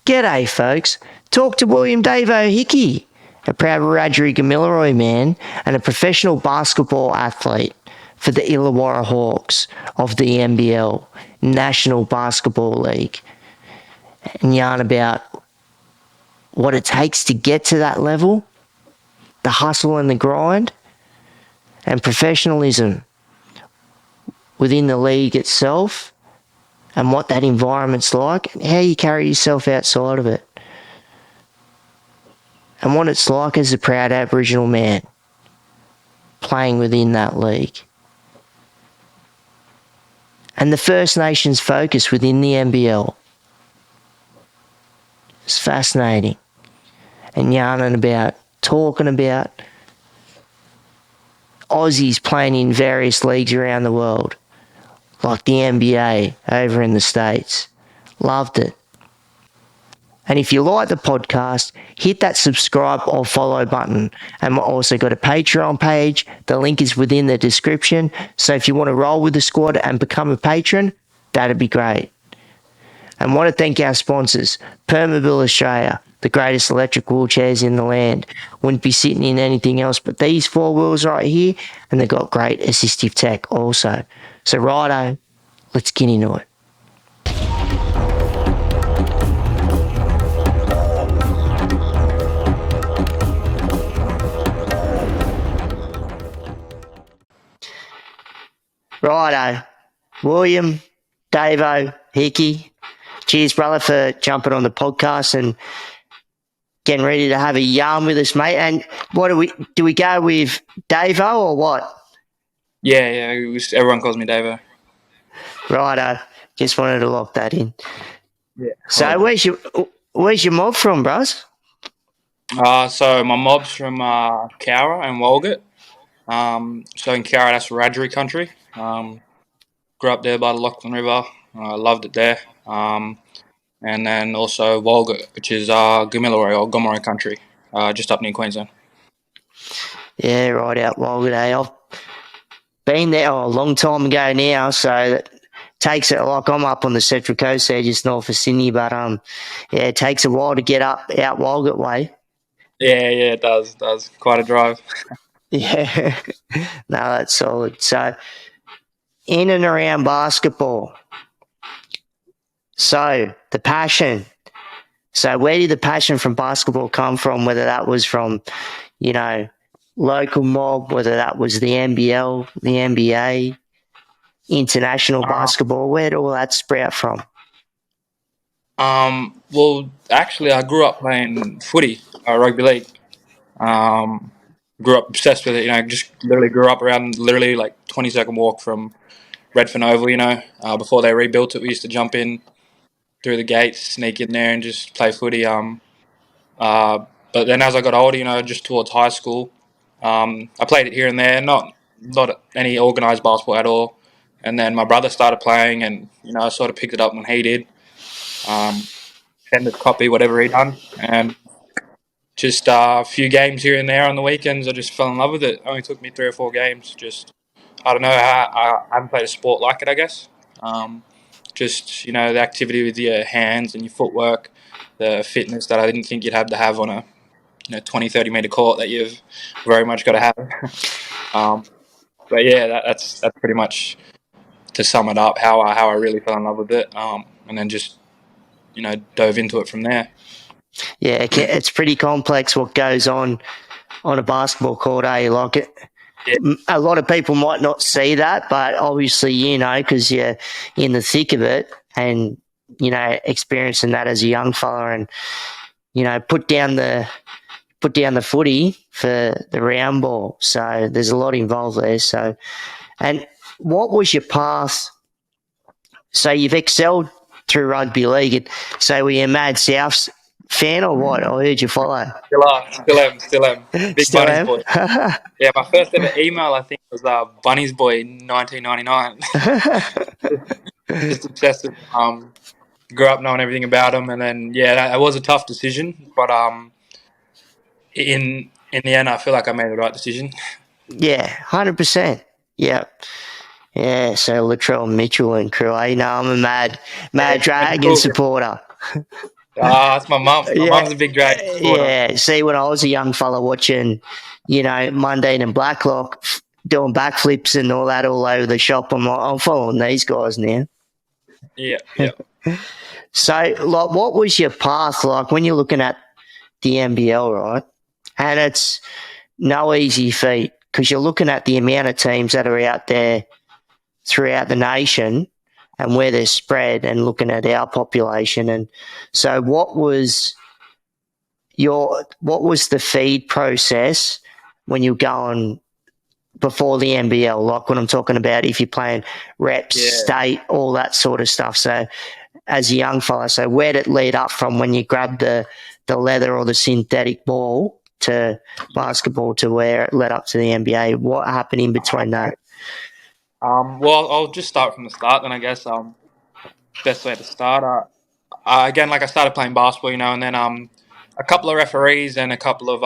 G'day, folks. Talk to William Davo Hickey, a proud Wiradjuri Gamilaroi man and a professional basketball athlete for the Illawarra Hawks of the NBL, National Basketball League, and yarn about what it takes to get to that level, the hustle and the grind, and professionalism within the league itself, and what that environment's like, and how you carry yourself outside of it, and what it's like as a proud Aboriginal man playing within that league. And the First Nations focus within the NBL is fascinating. And yarning about, talking about Aussies playing in various leagues around the world, like the NBA over in the States. Loved it. And if you like the podcast, hit that subscribe or follow button. And we've also got a Patreon page. The link is within the description. So if you want to roll with the squad and become a patron, that'd be great. And want to thank our sponsors, Permobil Australia, the greatest electric wheelchairs in the land. Wouldn't be sitting in anything else but these four wheels right here. And they've got great assistive tech also. So righto, let's get into it. Righto, William, Davo, Hickey, cheers, brother, for jumping on the podcast and getting ready to have a yarn with us, mate. And what do we go with Davo or what? Yeah, everyone calls me Davo. Righto, just wanted to lock that in. Yeah. So where's your mob from, bros? So my mob's from Cowra and Walgett. So in Cowra, that's Wiradjuri country. Grew up there by the Lachlan River. Loved it there. And then also Walgett, which is Gamilaroi or Gomeroi country, just up near Queensland. Yeah, right out Walgett. I've been there a long time ago now, so that takes it, like I'm up on the Central Coast there, just north of Sydney, but yeah, it takes a while to get up out Walgett way. Yeah, it does. Quite a drive. Yeah, no, that's solid. So, in and around basketball. So, the passion. So, where did the passion from basketball come from? Whether that was from, local mob, whether that was the NBL, the NBA, international basketball, where did all that sprout from? Well, actually, I grew up playing footy, rugby league. Grew up obsessed with it. Just literally grew up around literally like 20-second walk from Redfern Oval. Before they rebuilt it, we used to jump in through the gates, sneak in there, and just play footy. But then as I got older, just towards high school, I played it here and there, not any organised basketball at all. And then my brother started playing, and I sort of picked it up when he did. Tended to copy whatever he done, and just a few games here and there on the weekends, I just fell in love with it. It only took me 3 or 4 games. I don't know, I haven't played a sport like it, I guess. The activity with your hands and your footwork, the fitness that I didn't think you'd have to have on a 20-30 metre court that you've very much got to have. But yeah, that's pretty much, to sum it up, how I really fell in love with it, and then just dove into it from there. Yeah, it's pretty complex what goes on a basketball court, Like it. Yeah. A lot of people might not see that, but obviously, because you're in the thick of it and, experiencing that as a young fella and, put down the footy for the round ball. So there's a lot involved there. So, and what was your path? So you've excelled through rugby league. So were you a Mad Souths fan or what? I heard you follow. Still am. Big still Bunnies am? boy. Yeah, my first ever email, I think, was Bunnies boy in 1999. Just obsessed with grew up knowing everything about them, and then that was a tough decision, but in the end, I feel like I made the right decision. Yeah, 100%. Yeah. Yeah, so Latrell Mitchell and crew. I'm a mad Dragon supporter. Ah, that's my mum. My Yeah, mum's a big drag supporter. yeah. See, when I was a young fella watching, Mundine and Blacklock doing backflips and all that all over the shop, I'm like, I'm following these guys now. Yeah, yeah. So, like, what was your path like when you're looking at the NBL, right? And it's no easy feat because you're looking at the amount of teams that are out there throughout the nation and where they're spread and looking at our population. And so what was the feed process when you're going before the NBL? Like what I'm talking about, if you're playing reps, Yeah. state, all that sort of stuff. So as a young fella, so where did it lead up from when you grabbed the leather or the synthetic ball to basketball to where it led up to the NBA? What happened in between that? Well, I'll just start from the start then, I guess. Best way to start. Again, like I started playing basketball, and then a couple of referees and a couple of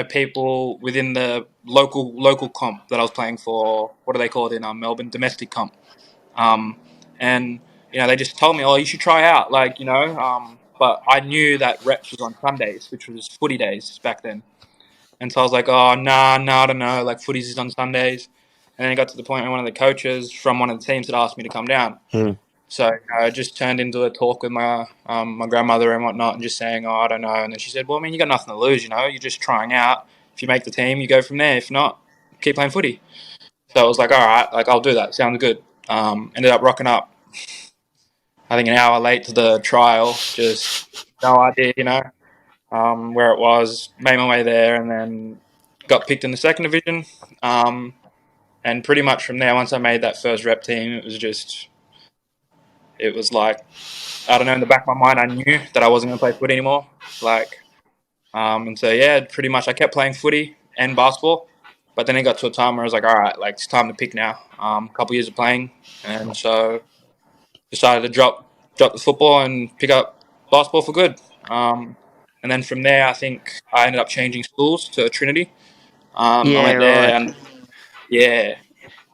people within the local comp that I was playing for. What do they call it in Melbourne? Domestic comp. Um, and they just told me, oh, you should try out, But I knew that reps was on Sundays, which was footy days back then. And so I was like, oh, nah, I don't know. Like, footies is on Sundays. And then it got to the point where one of the coaches from one of the teams had asked me to come down. So I just turned into a talk with my grandmother and whatnot and just saying, oh, I don't know. And then she said, well, I mean, you got nothing to lose, You're just trying out. If you make the team, you go from there. If not, keep playing footy. So I was like, all right, like, I'll do that. Sounds good. Ended up rocking up, I think, an hour late to the trial. Just no idea, where it was. Made my way there and then got picked in the second division. And pretty much from there, once I made that first rep team, it was like, I don't know, in the back of my mind, I knew that I wasn't going to play footy anymore. And so, yeah, pretty much I kept playing footy and basketball. But then it got to a time where I was like, all right, like, it's time to pick now. A couple years of playing. And so decided to drop the football and pick up basketball for good. And then from there, I think I ended up changing schools to Trinity. I Yeah, went there right. and, yeah,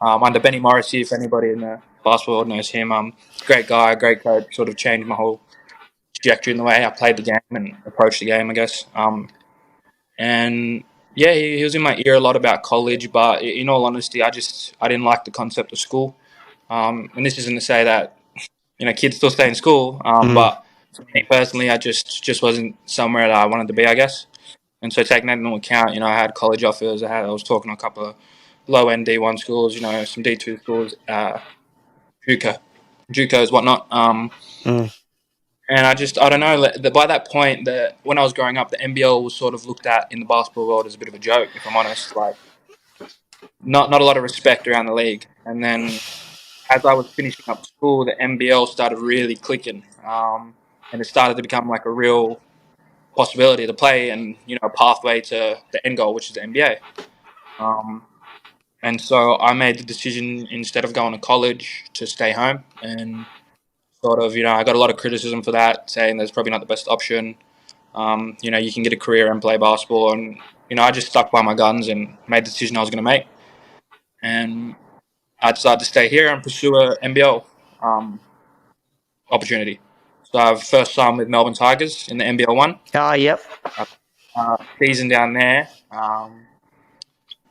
under Benny Morrissey, if anybody in the basketball world knows him. Great guy, great coach, sort of changed my whole trajectory in the way I played the game and approached the game, I guess. And yeah, he was in my ear a lot about college, but in all honesty, I didn't like the concept of school. And this isn't to say that kids still stay in school, but for me personally, I just wasn't somewhere that I wanted to be, I guess. And so taking that into account, I had college offers. I was talking to a couple of low end D1 schools, some D2 schools, JUCOs, whatnot. And I don't know. By that point, when I was growing up, the NBL was sort of looked at in the basketball world as a bit of a joke, if I'm honest. Like, not a lot of respect around the league. And then as I was finishing up school, the NBL started really clicking, and it started to become like a real possibility to play and a pathway to the end goal, which is the NBA. And so I made the decision, instead of going to college, to stay home. And sort of, I got a lot of criticism for that, saying that's probably not the best option. You can get a career and play basketball. And, I just stuck by my guns and made the decision I was going to make. And I decided to stay here and pursue a NBL opportunity. So I've first signed with Melbourne Tigers in the NBL 1. Oh, yep. Season down there.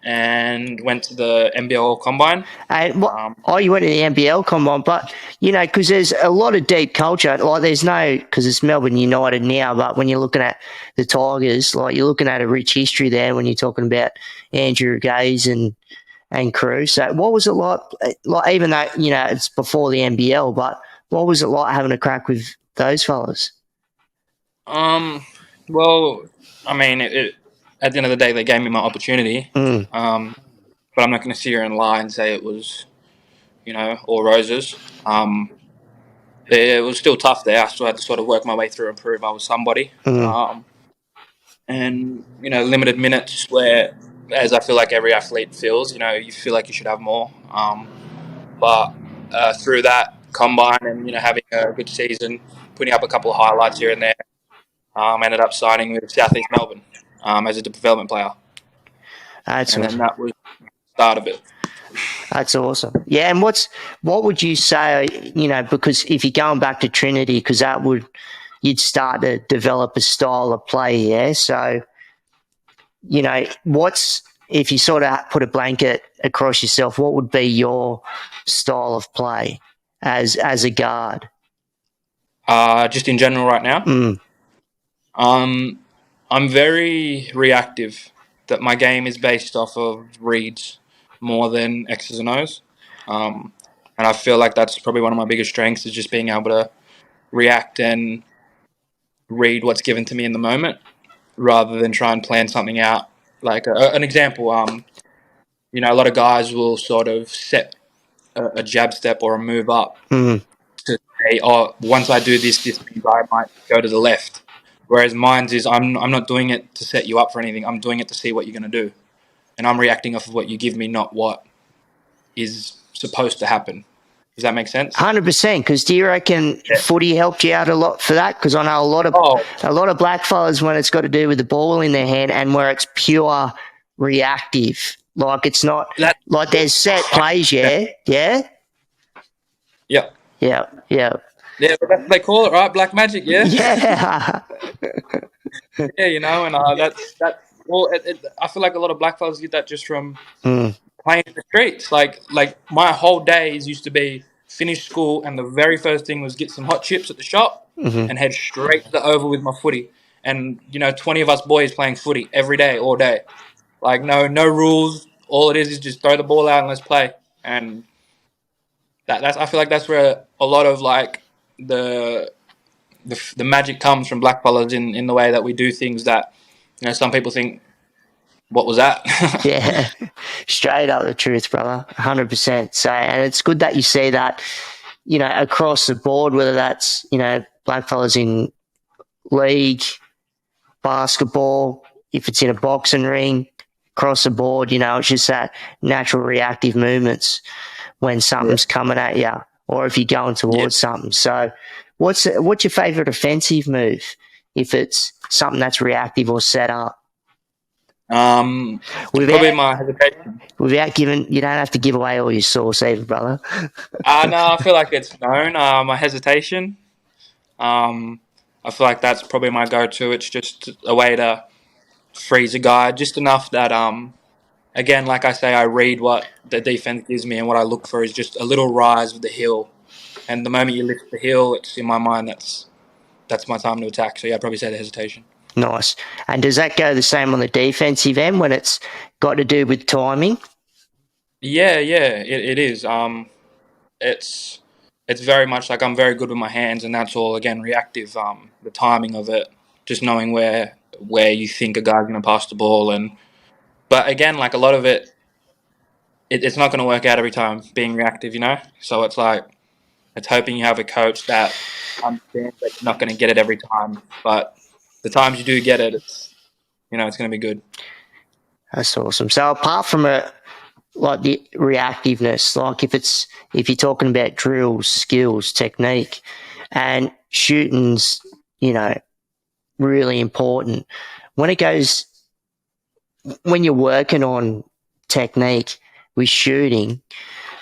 And went to the NBL Combine. And you went to the NBL combine, but because there's a lot of deep culture. Like there's no, because it's Melbourne United now, but when you're looking at the Tigers, like you're looking at a rich history there when you're talking about Andrew Gaze and crew. So what was it like? Like even though it's before the NBL, but what was it like having a crack with those fellas? Well, I mean, at the end of the day, they gave me my opportunity. But I'm not going to sit here and lie and say it was, all roses. It was still tough there. I still had to sort of work my way through and prove I was somebody. And, limited minutes where, as I feel like every athlete feels, you feel like you should have more. But through that combine and, having a good season, putting up a couple of highlights here and there, ended up signing with Southeast Melbourne as a development player. That's and awesome. then that was the start of it. That's awesome. Yeah, and what would you say, because if you're going back to Trinity, because that would you'd start to develop a style of play. Yeah. So, if you sort of put a blanket across yourself, what would be your style of play as a guard? Just in general right now. Mm. I'm very reactive. That my game is based off of reads more than X's and O's. And I feel like that's probably one of my biggest strengths is just being able to react and read what's given to me in the moment rather than try and plan something out. Like an example, a lot of guys will sort of set a jab step or a move up Mm. to say, oh, once I do this, this means I might go to the left. Whereas mine's is I'm not doing it to set you up for anything. I'm doing it to see what you're going to do. And I'm reacting off of what you give me, not what is supposed to happen. Does that make sense? 100%. Because do you reckon footy helped you out a lot for that? Because I know a lot of black fellas when it's got to do with the ball in their hand and where it's pure reactive. Like it's not like there's set plays. Yeah. Yeah. Yeah. Yeah. Yeah, but that's what they call it, right? Black magic, yeah? Yeah. Yeah, and that's well, I feel like a lot of black fellas get that just from playing in the streets. Like my whole days used to be finish school, and the very first thing was get some hot chips at the shop and head straight to the oval with my footy. And 20 of us boys playing footy every day, all day. Like no rules. All it is just throw the ball out and let's play. And that's I feel like that's where a lot of like the magic comes from black fellas in the way that we do things that some people think, what was that? Yeah, straight up the truth, brother. 100%. So, and it's good that you see that, across the board, whether that's, black fellas in league, basketball, if it's in a boxing ring, across the board, it's just that natural reactive movements when something's coming at you or if you're going towards something. So, what's your favourite offensive move if it's something that's reactive or set up? Probably my hesitation. Without giving, you don't have to give away all your source either, brother. No, I feel like it's known. My hesitation. I feel like that's probably my go-to. It's just a way to freeze a guy, just enough that again, like I say, I read what the defense gives me, and what I look for is just a little rise with the heel. And the moment you lift the heel, it's in my mind that's my time to attack. So yeah, I'd probably say the hesitation. Nice. And does that go the same on the defensive end when it's got to do with timing? Yeah, it is. It's very much like I'm very good with my hands, and that's all again reactive. The timing of it, just knowing where you think a guy's going to pass the ball, but again, like a lot of it's not going to work out every time being reactive. So it's like it's hoping you have a coach that understands that you're not going to get it every time, but the times you do get it, it's it's going to be good. That's awesome. So apart from like the reactiveness, like if you're talking about drills, skills, technique, and shooting's, really important. When you're working on technique with shooting,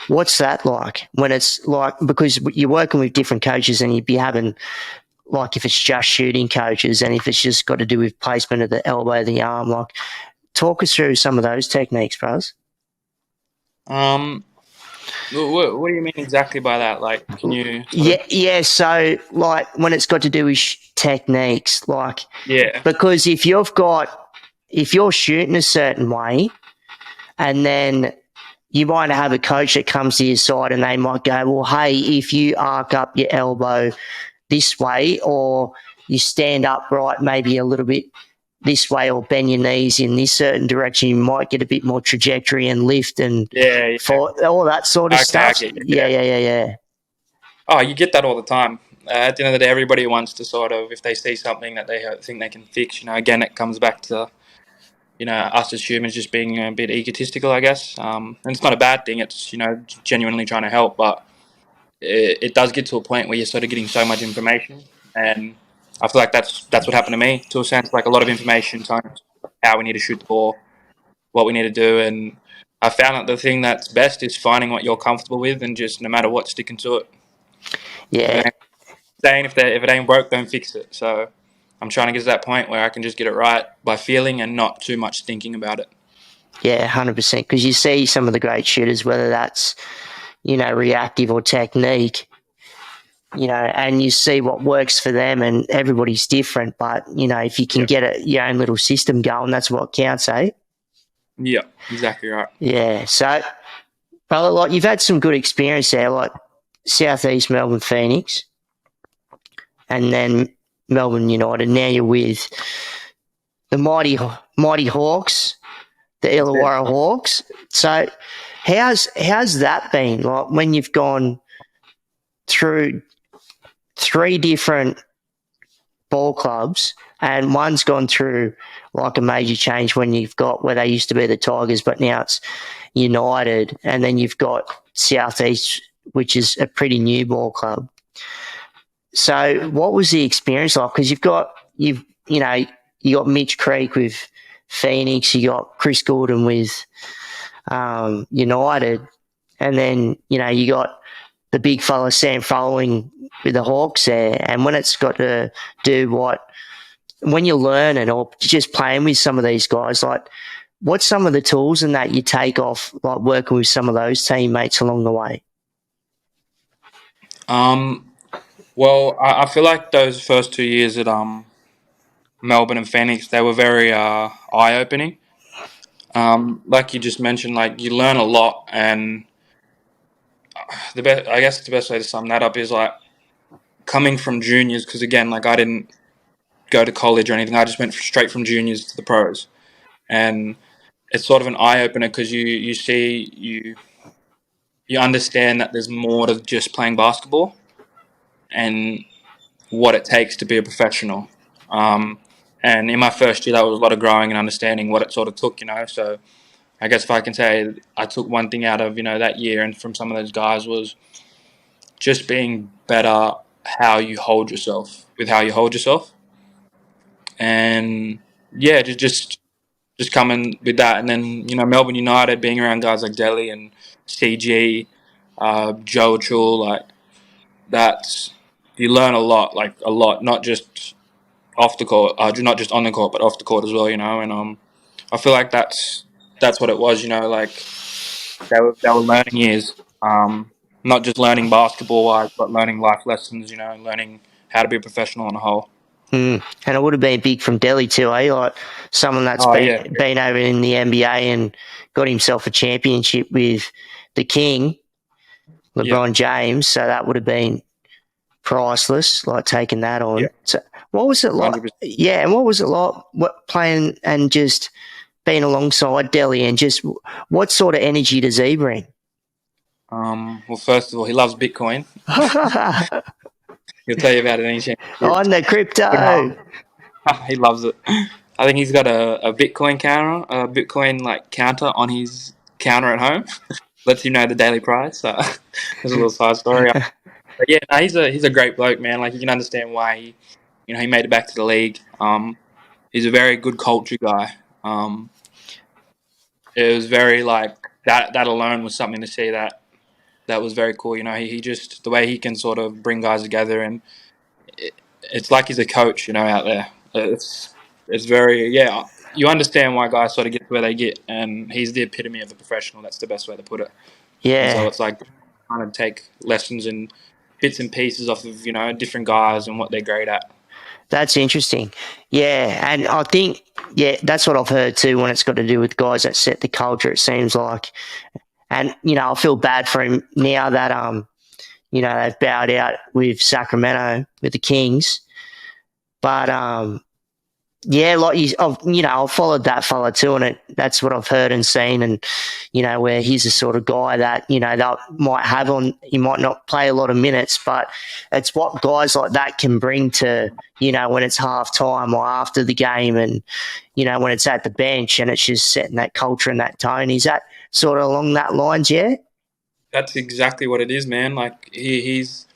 what's that like? When it's like, because you're working with different coaches and you'd be having, like if it's just shooting coaches and if it's just got to do with placement of the elbow, the arm, like talk us through some of those techniques, bros. What do you mean exactly by that? Like, can you? Yeah. So, like, when it's got to do with techniques, like, Yeah, because if you're shooting a certain way, and then you might have a coach that comes to your side, and they might go, "Well, hey, if you arc up your elbow this way, or you stand upright, maybe a little bit this way, or bend your knees in this certain direction, you might get a bit more trajectory and lift and for all that sort of stuff." Yeah. Oh, you get that all the time. At the end of the day, everybody wants to sort of, if they see something that they think they can fix, again, it comes back to, us as humans just being a bit egotistical, I guess. And it's not a bad thing. It's, genuinely trying to help. But it does get to a point where you're sort of getting so much information. And I feel like that's what happened to me, to a sense, like a lot of information telling us how we need to shoot the ball, what we need to do. And I found that the thing that's best is finding what you're comfortable with and just no matter what, sticking to it. Yeah. saying if it ain't broke, don't fix it. So I'm trying to get to that point where I can just get it right by feeling and not too much thinking about it. Yeah, 100%. Because you see some of the great shooters, whether that's, reactive or technique, and you see what works for them, and everybody's different. But, if you can get your own little system going, that's what counts, eh? Yeah, exactly right. Yeah. So, brother, like, you've had some good experience there, like Southeast Melbourne Phoenix and then Melbourne United. Now you're with the mighty Hawks, the That's it. Illawarra Hawks. So, how's that been? Like, when you've gone through three different ball clubs, and one's gone through like a major change when you've got where they used to be the Tigers, but now it's United, and then you've got Southeast, which is a pretty new ball club. So, what was the experience like? Because you got Mitch Creek with Phoenix, you got Chris Gordon with United, and then you got the big fella Sam Following with the Hawks there. And when it's got to do when you're learning or just playing with some of these guys, like, what's some of the tools and that you take off, like working with some of those teammates along the way? Well, I feel like those first 2 years at Melbourne and Phoenix, they were very eye opening. Like you just mentioned, like you learn a lot, and I guess the best way to sum that up is like coming from juniors, because again, like I didn't go to college or anything. I just went straight from juniors to the pros, and it's sort of an eye opener because you see you understand that there's more to just playing basketball and what it takes to be a professional. Um, and in my first year, that was a lot of growing and understanding what it sort of took, So I guess if I can say I took one thing out of that year and from some of those guys was just being better how you hold yourself and yeah, just coming with that, and then Melbourne United, being around guys like Delhi and CG, Joe Chul, like that's you learn a lot, not just off the court, not just on the court, but off the court as well, And I feel like that's what it was, Like they were learning years, not just learning basketball wise, but learning life lessons, and learning how to be a professional on a whole. And it would have been big from Delhi too, eh? Like someone that's Oh been yeah, been over in the NBA and got himself a championship with the King, yeah, LeBron James. So that would have been priceless, like taking that yeah, on. So what was it like? 100%. Yeah, and what was it like? What playing and just being alongside Delhi, and just what sort of energy does he bring? Well, first of all, he loves Bitcoin. He'll tell you about it any chance he On gets. the But, crypto. he loves it. I think he's got a Bitcoin counter, a Bitcoin like counter on his counter at home. Lets you know the daily price. There's a little side story. But yeah, no, he's a great bloke, man. Like you can understand why he made it back to the league. He's a very good culture guy. It was very like that alone was something to see that was very cool. He just the way he can sort of bring guys together, and it's like he's a coach, out there. It's very yeah. You understand why guys sort of get to where they get, and he's the epitome of the professional. That's the best way to put it. And so Yeah, it's like kind of take lessons and bits and pieces off of different guys and what they're great at. that's interesting. Yeah, and I think that's what I've heard too when it's got to do with guys that set the culture. It seems like, and I feel bad for him now that they've bowed out with Sacramento with the Kings, but yeah, like I've followed that fella too, and that's what I've heard and seen, and where he's the sort of guy that they might have on. He might not play a lot of minutes, but it's what guys like that can bring to when it's half time or after the game, and when it's at the bench, and it's just setting that culture and that tone. Is that sort of along that lines? Yeah. That's exactly what it is, man. Like he's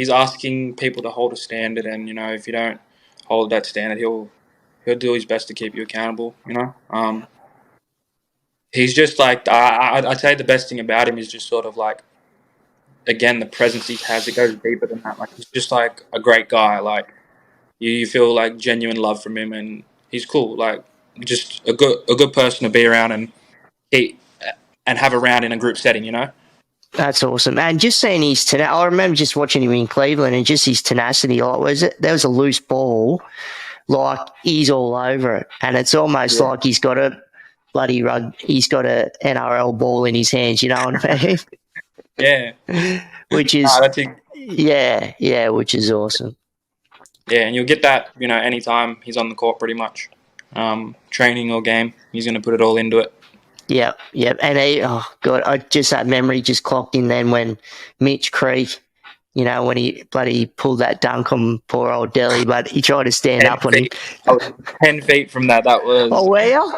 asking people to hold a standard, and if you don't hold that standard, he'll do his best to keep you accountable. He's just like I'd say the best thing about him is just sort of like again, the presence he has, it goes deeper than that. Like, he's just like a great guy. Like, you feel like genuine love from him, and he's cool. Like, just a good person to be around he and have around in a group setting. You know. That's awesome. And just seeing his tenacity, I remember just watching him in Cleveland and just his tenacity. Like, there was a loose ball, like he's all over it, and it's almost Yeah. like he's got a NRL ball in his hands. You know what I mean? Yeah. Which is That's it. yeah, which is awesome. Yeah, and you'll get that, anytime he's on the court, pretty much, training or game. He's going to put it all into it. Yep. And oh god, that memory just clocked in then when Mitch Creek, when he bloody pulled that dunk on poor old Delhi, but he tried to stand 10 up on him. feet. I was 10 feet from that. That was. Oh, were you?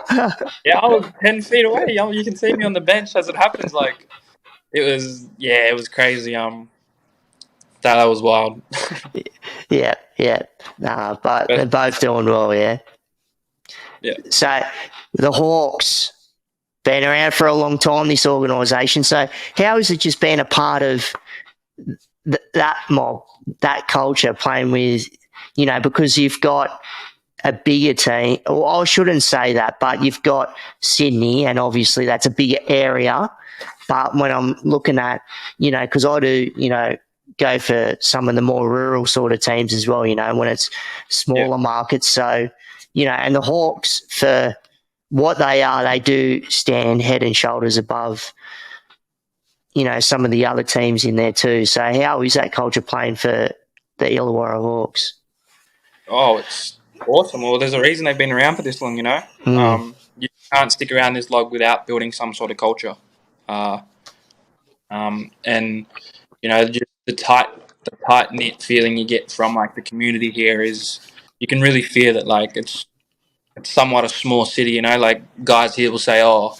Yeah, I was 10 feet away. You can see me on the bench as it happens. Like, it was crazy. That was wild. Yeah. But they're But, both doing well, yeah. yeah. So the Hawks been around for a long time, this organisation. So how has it just been a part of that mob, that culture, playing with, because you've got a bigger team. Well, I shouldn't say that, but you've got Sydney, and obviously that's a bigger area. But when I'm looking at, because I do, go for some of the more rural sort of teams as well, when it's smaller markets. So, and the Hawks, for what they are, they do stand head and shoulders above, some of the other teams in there too. So how is that culture playing for the Illawarra Hawks? Oh, it's awesome. Well, there's a reason they've been around for this long, You can't stick around this long without building some sort of culture. And just the tight knit feeling you get from like the community here is you can really feel that like it's somewhat a small city. Like guys here will say, "Oh,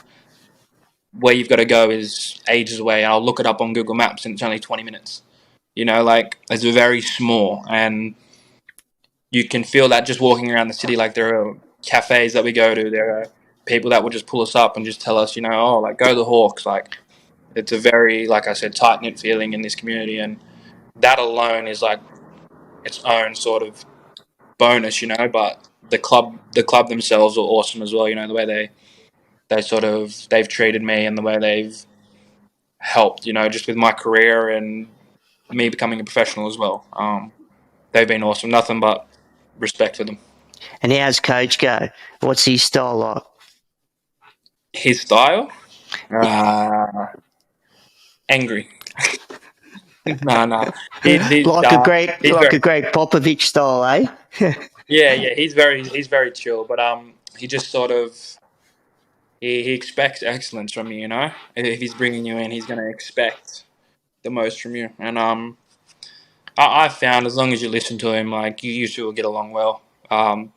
where you've got to go is ages away," and I'll look it up on Google Maps, and it's only 20 minutes. Like it's very small, and you can feel that just walking around the city. Like there are cafes that we go to, there are people that will just pull us up and just tell us, "Oh, like go to the Hawks." Like it's a very, like I said, tight knit feeling in this community, and that alone is like its own sort of bonus, But the club themselves are awesome as well. The way they've treated me and the way they've helped, just with my career and me becoming a professional as well. They've been awesome. Nothing but respect for them. And how's Coach go? What's his style like? His style, angry. No. He's like a great very, Popovich style, eh? yeah. He's very chill, but he just sort of he expects excellence from you. If he's bringing you in, he's going to expect the most from you. And I've found as long as you listen to him, like you two will get along well. I'm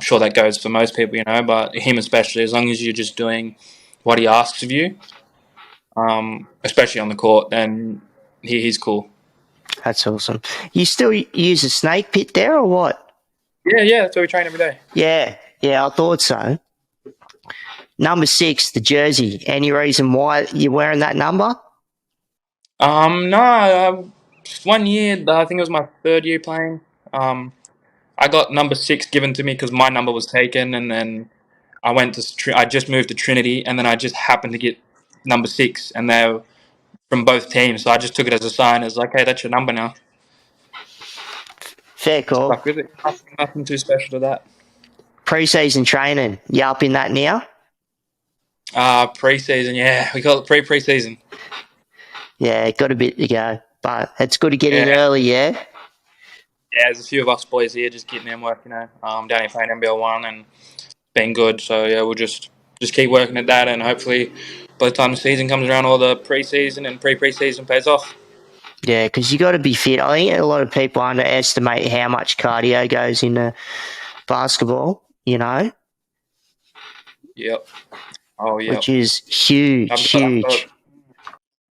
sure that goes for most people, but him especially. As long as you're just doing what he asks of you, especially on the court, then he's cool. That's awesome. You still use a snake pit there or what? Yeah, that's what we train every day. Yeah, I thought so. Number 6, the jersey. Any reason why you're wearing that number? No, 1 year. I think it was my third year playing. I got number 6 given to me because my number was taken, and then I just moved to Trinity, and then I just happened to get number 6, and they're from both teams, so I just took it as a sign, as like, hey, that's your number now. Fair call. Stuck with it. Nothing too special to that. Pre-season training, you up in that now? Pre-season, yeah, we call it pre-season. Yeah, got a bit to go, but it's good to get in early, yeah? Yeah, there's a few of us boys here just getting in work, down here playing NBL1 and being good. So yeah, we'll just keep working at that, and hopefully by the time the season comes around, all the pre-season and pre-season pays off. Yeah, because you got to be fit. I think a lot of people underestimate how much cardio goes into basketball, Yep. Oh, yeah. Which is huge.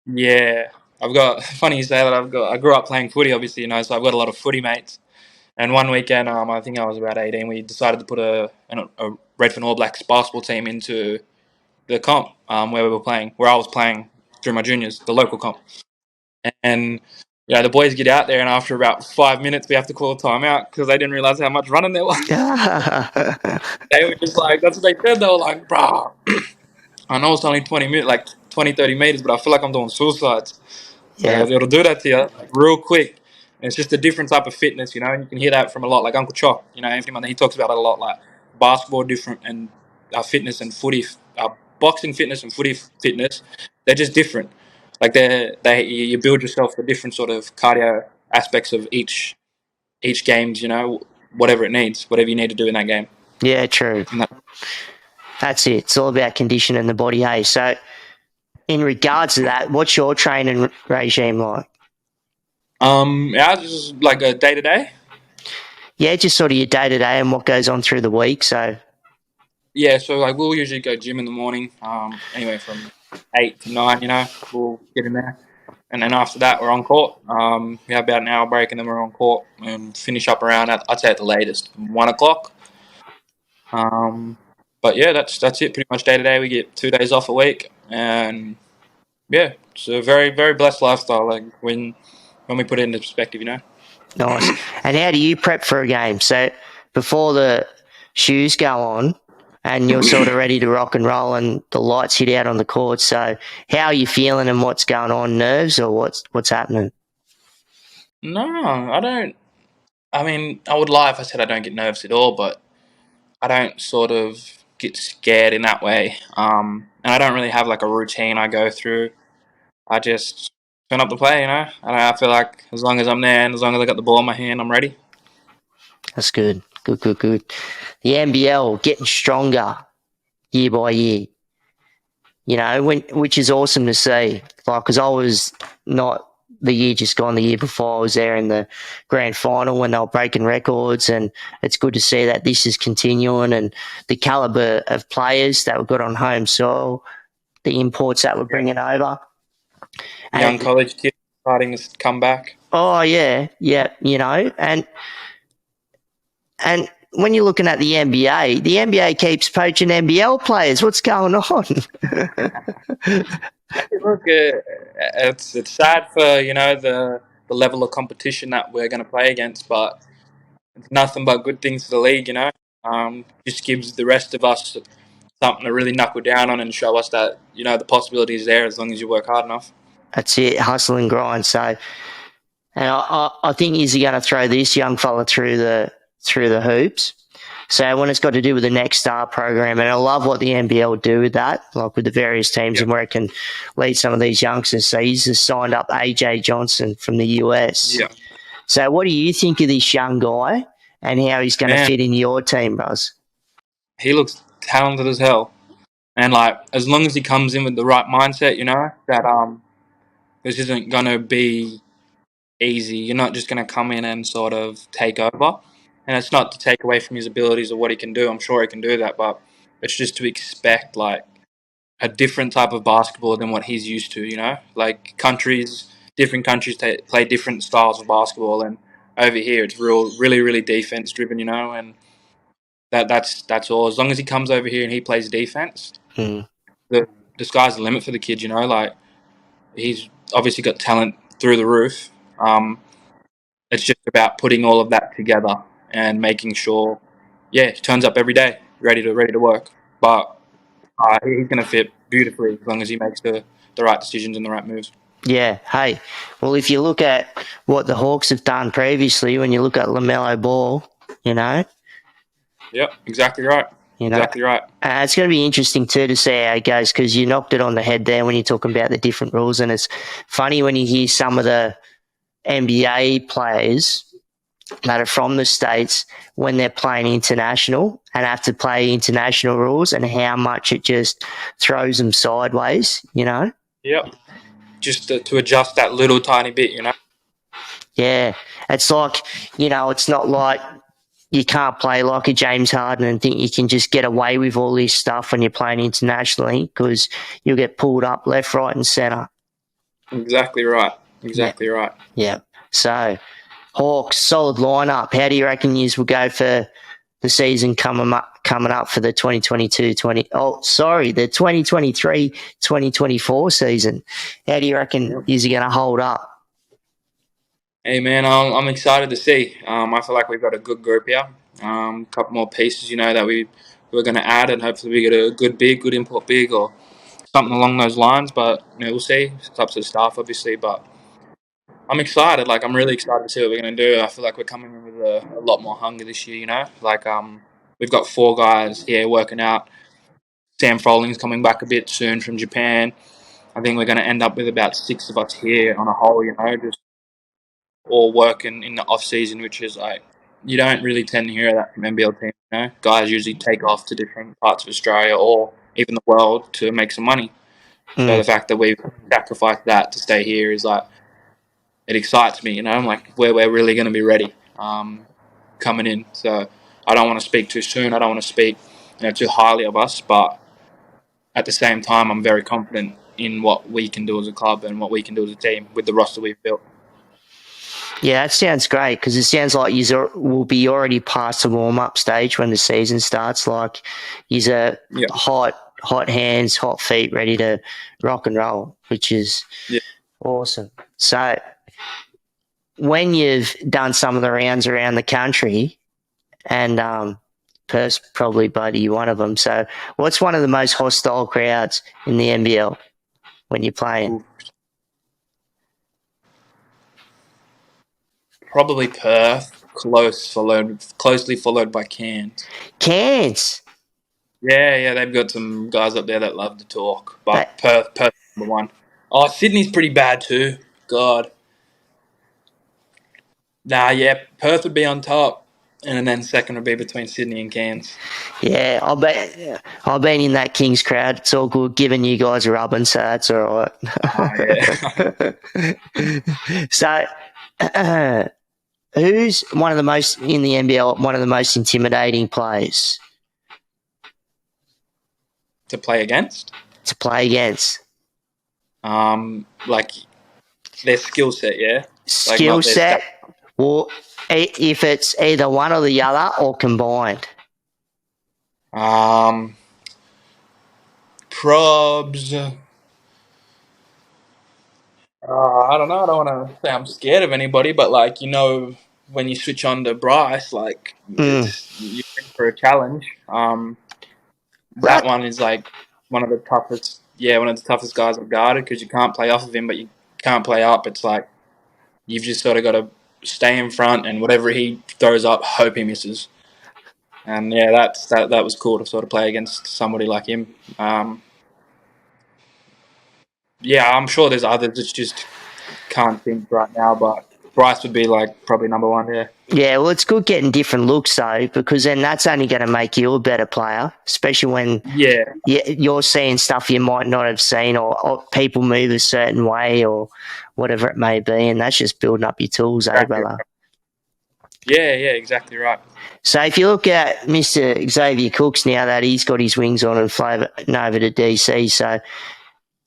Yeah. Funny you say that, I grew up playing footy, obviously, so I've got a lot of footy mates. And one weekend, I think I was about 18, we decided to put a Redfern All Blacks basketball team into the comp where I was playing through my juniors, the local comp. And the boys get out there, and after about 5 minutes, we have to call a timeout because they didn't realize how much running there was. They were just like, that's what they said. They were like, "Bruh, I know it's only 20 minutes, like 20, 30 meters, but I feel like I'm doing suicides." Yeah, It'll do that to you like, real quick. And it's just a different type of fitness, and you can hear that from a lot, like Uncle Choc. He talks about it a lot, like basketball different and fitness and footy, boxing fitness and footy fitness. They're just different. Like you build yourself for different sort of cardio aspects of each games. Whatever it needs, whatever you need to do in that game. yeah, true. And That's it. It's all about conditioning the body, hey? So in regards to that, what's your training regime like? ours is like a day to day. Yeah, just sort of your day-to-day and what goes on through the week, so... Yeah, so like we'll usually go gym in the morning, anyway from 8 to 9. We'll get in there, and then after that we're on court. We have about an hour break, and then we're on court and finish up around I'd say at the latest 1 o'clock. But yeah, that's it pretty much day to day. We get 2 days off a week, and yeah, it's a very very blessed lifestyle. Like when we put it into perspective. Nice. And how do you prep for a game? So before the shoes go on and you're sort of ready to rock and roll and the lights hit out on the court, so how are you feeling and what's going on? Nerves or what's happening? No, I don't. I mean, I would lie if I said I don't get nerves at all, but I don't sort of get scared in that way. And I don't really have like a routine I go through. I just turn up to play, I feel like as long as I'm there and as long as I got the ball in my hand, I'm ready. That's good. Good. The NBL getting stronger year by year, which is awesome to see. Like, because I was not the year just gone, the year before, I was there in the grand final when they were breaking records, and it's good to see that this is continuing and the calibre of players that were good on home soil, the imports that we're bringing over. Young college kids starting to come back. Oh, yeah, and when you're looking at the NBA keeps poaching NBL players. What's going on? Look, it's sad for the level of competition that we're going to play against, but it's nothing but good things for the league. Just gives the rest of us something to really knuckle down on and show us that the possibility is there as long as you work hard enough. That's it, hustle and grind. So, and I think he's going to throw this young fella through the hoops. So when it's got to do with the Next Star program, and I love what the NBL do with that, like with the various teams and where it can lead some of these youngsters. So he's just signed up AJ Johnson from the US. Yeah. So what do you think of this young guy and how he's going to fit in your team, Buzz? He looks talented as hell. And like as long as he comes in with the right mindset, that this isn't gonna be easy. You're not just gonna come in and sort of take over. And it's not to take away from his abilities or what he can do. I'm sure he can do that, but it's just to expect like a different type of basketball than what he's used to. Like different countries play different styles of basketball, and over here it's really, really defense driven. And that's all. As long as he comes over here and he plays defense, the sky's the limit for the kid. Like he's obviously got talent through the roof. It's just about putting all of that together and making sure, he turns up every day, ready to work. But he's going to fit beautifully as long as he makes the right decisions and the right moves. Yeah. Hey, well, if you look at what the Hawks have done previously, when you look at LaMelo Ball, Yep, exactly right. Exactly right. It's going to be interesting too to see how it goes, because you knocked it on the head there when you're talking about the different rules, and it's funny when you hear some of the NBA players that are from the States when they're playing international and have to play international rules, and how much it just throws them sideways, Yep. Just to adjust that little tiny bit, Yeah. It's like, it's not like you can't play like a James Harden and think you can just get away with all this stuff when you're playing internationally, because you'll get pulled up left, right and centre. Exactly right. Right. Yeah. So, Hawks, solid lineup. How do you reckon you will go for the season coming up for the 2023-2024 season? How do you reckon you're going to hold up? Hey man, I'm excited to see. I feel like we've got a good group here. A couple more pieces, that we're going to add, and hopefully we get a good import big, or something along those lines. But we'll see. It's up to the staff, obviously. But I'm excited. Like, I'm really excited to see what we're going to do. I feel like we're coming in with a lot more hunger this year. Like, we've got 4 guys here working out. Sam Frolling's coming back a bit soon from Japan. I think we're going to end up with about 6 of us here on a whole. Just all working in the off season, which is like, you don't really tend to hear that from NBL teams. Guys usually take off to different parts of Australia or even the world to make some money. So the fact that we've sacrificed that to stay here is like, it excites me. I'm like, we're really going to be ready coming in. So I don't want to speak too soon. I don't want to speak too highly of us, but at the same time, I'm very confident in what we can do as a club and what we can do as a team with the roster we've built. Yeah, that sounds great, because it sounds like you will be already past the warm-up stage when the season starts. Like, you're hot hands, hot feet, ready to rock and roll, which is awesome. So, when you've done some of the rounds around the country, and Perth's probably bloody one of them. So, what's one of the most hostile crowds in the NBL when you're playing? Ooh. Probably Perth, closely followed by Cairns. Cairns. Yeah, they've got some guys up there that love to talk, but Perth number one. Oh, Sydney's pretty bad too. God. Nah, yeah, Perth would be on top, and then second would be between Sydney and Cairns. Yeah, I've been in that Kings crowd. It's all good, giving you guys a rubbing, so that's all right. Yeah. So, who's one of the most in the NBL? One of the most intimidating players To play against? To play against. Like their skill set, yeah. Skill set, or if it's either one or the other, or combined. Probs. I don't know. I don't want to say I'm scared of anybody, but when you switch on to Bryce, like you're in for a challenge. That one is like one of the toughest. Yeah, one of the toughest guys I've guarded, because you can't play off of him, but you can't play up. It's like you've just sort of got to stay in front, and whatever he throws up, hope he misses. And yeah, that was cool to sort of play against somebody like him. Yeah, I'm sure there's others. It's just can't think right now, but Bryce would be like probably number one. Yeah. Yeah, well, it's good getting different looks though, because then that's only going to make you a better player, especially when you're seeing stuff you might not have seen, or people move a certain way, or whatever it may be, and that's just building up your tools, brother? Yeah, exactly right. So if you look at Mr. Xavier Cooks now that he's got his wings on and flown over to DC, so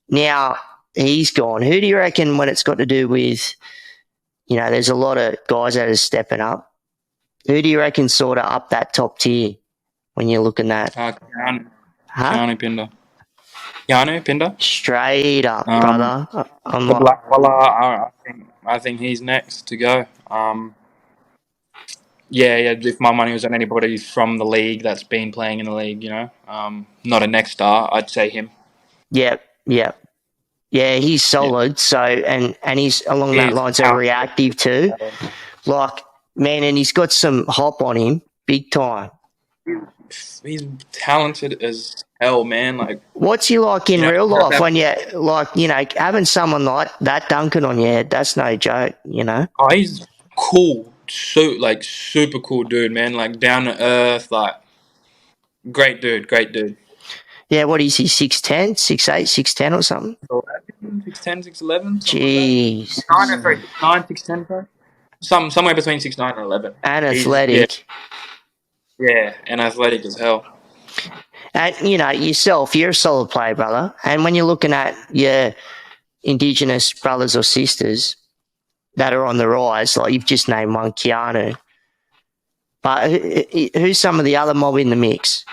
now he's gone. Who do you reckon, when it's got to do with, there's a lot of guys that are stepping up, who do you reckon sort of up that top tier when you're looking at? Keanu Pinder. Keanu Pinder. Straight up, brother. The black fella, I think he's next to go. Yeah. If my money was on anybody from the league that's been playing in the league, not a next star, I'd say him. Yep. Yeah, he's solid. Yeah. So, and he's along that line, so reactive too. Like, man, and he's got some hop on him, big time. He's talented as hell, man. Like, what's he like in real life when you having someone like that dunking on your head? That's no joke, Oh, he's cool, super cool dude, man. Like, down to earth, like great dude. Yeah, what is he? 6'10", 6'8", 6'10", or something? 6'10", 6'11". Jeez. 6'9", 6'10", somewhere between 6'9" and 11. And athletic. Yeah, and athletic as hell. And, yourself, you're a solid player, brother. And when you're looking at your Indigenous brothers or sisters that are on the rise, like you've just named one, Keanu, but who's some of the other mob in the mix?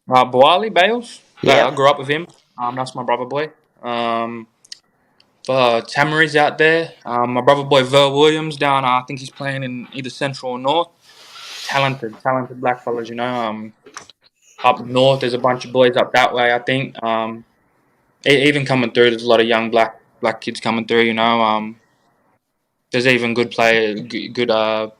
Boali Bales. Yeah, I grew up with him. That's my brother boy. Tamari's out there. My brother boy Verl Williams down. I think he's playing in either Central or North. Talented black fellas. Up north, there's a bunch of boys up that way. I think. Even coming through, there's a lot of young black kids coming through. There's even good player, good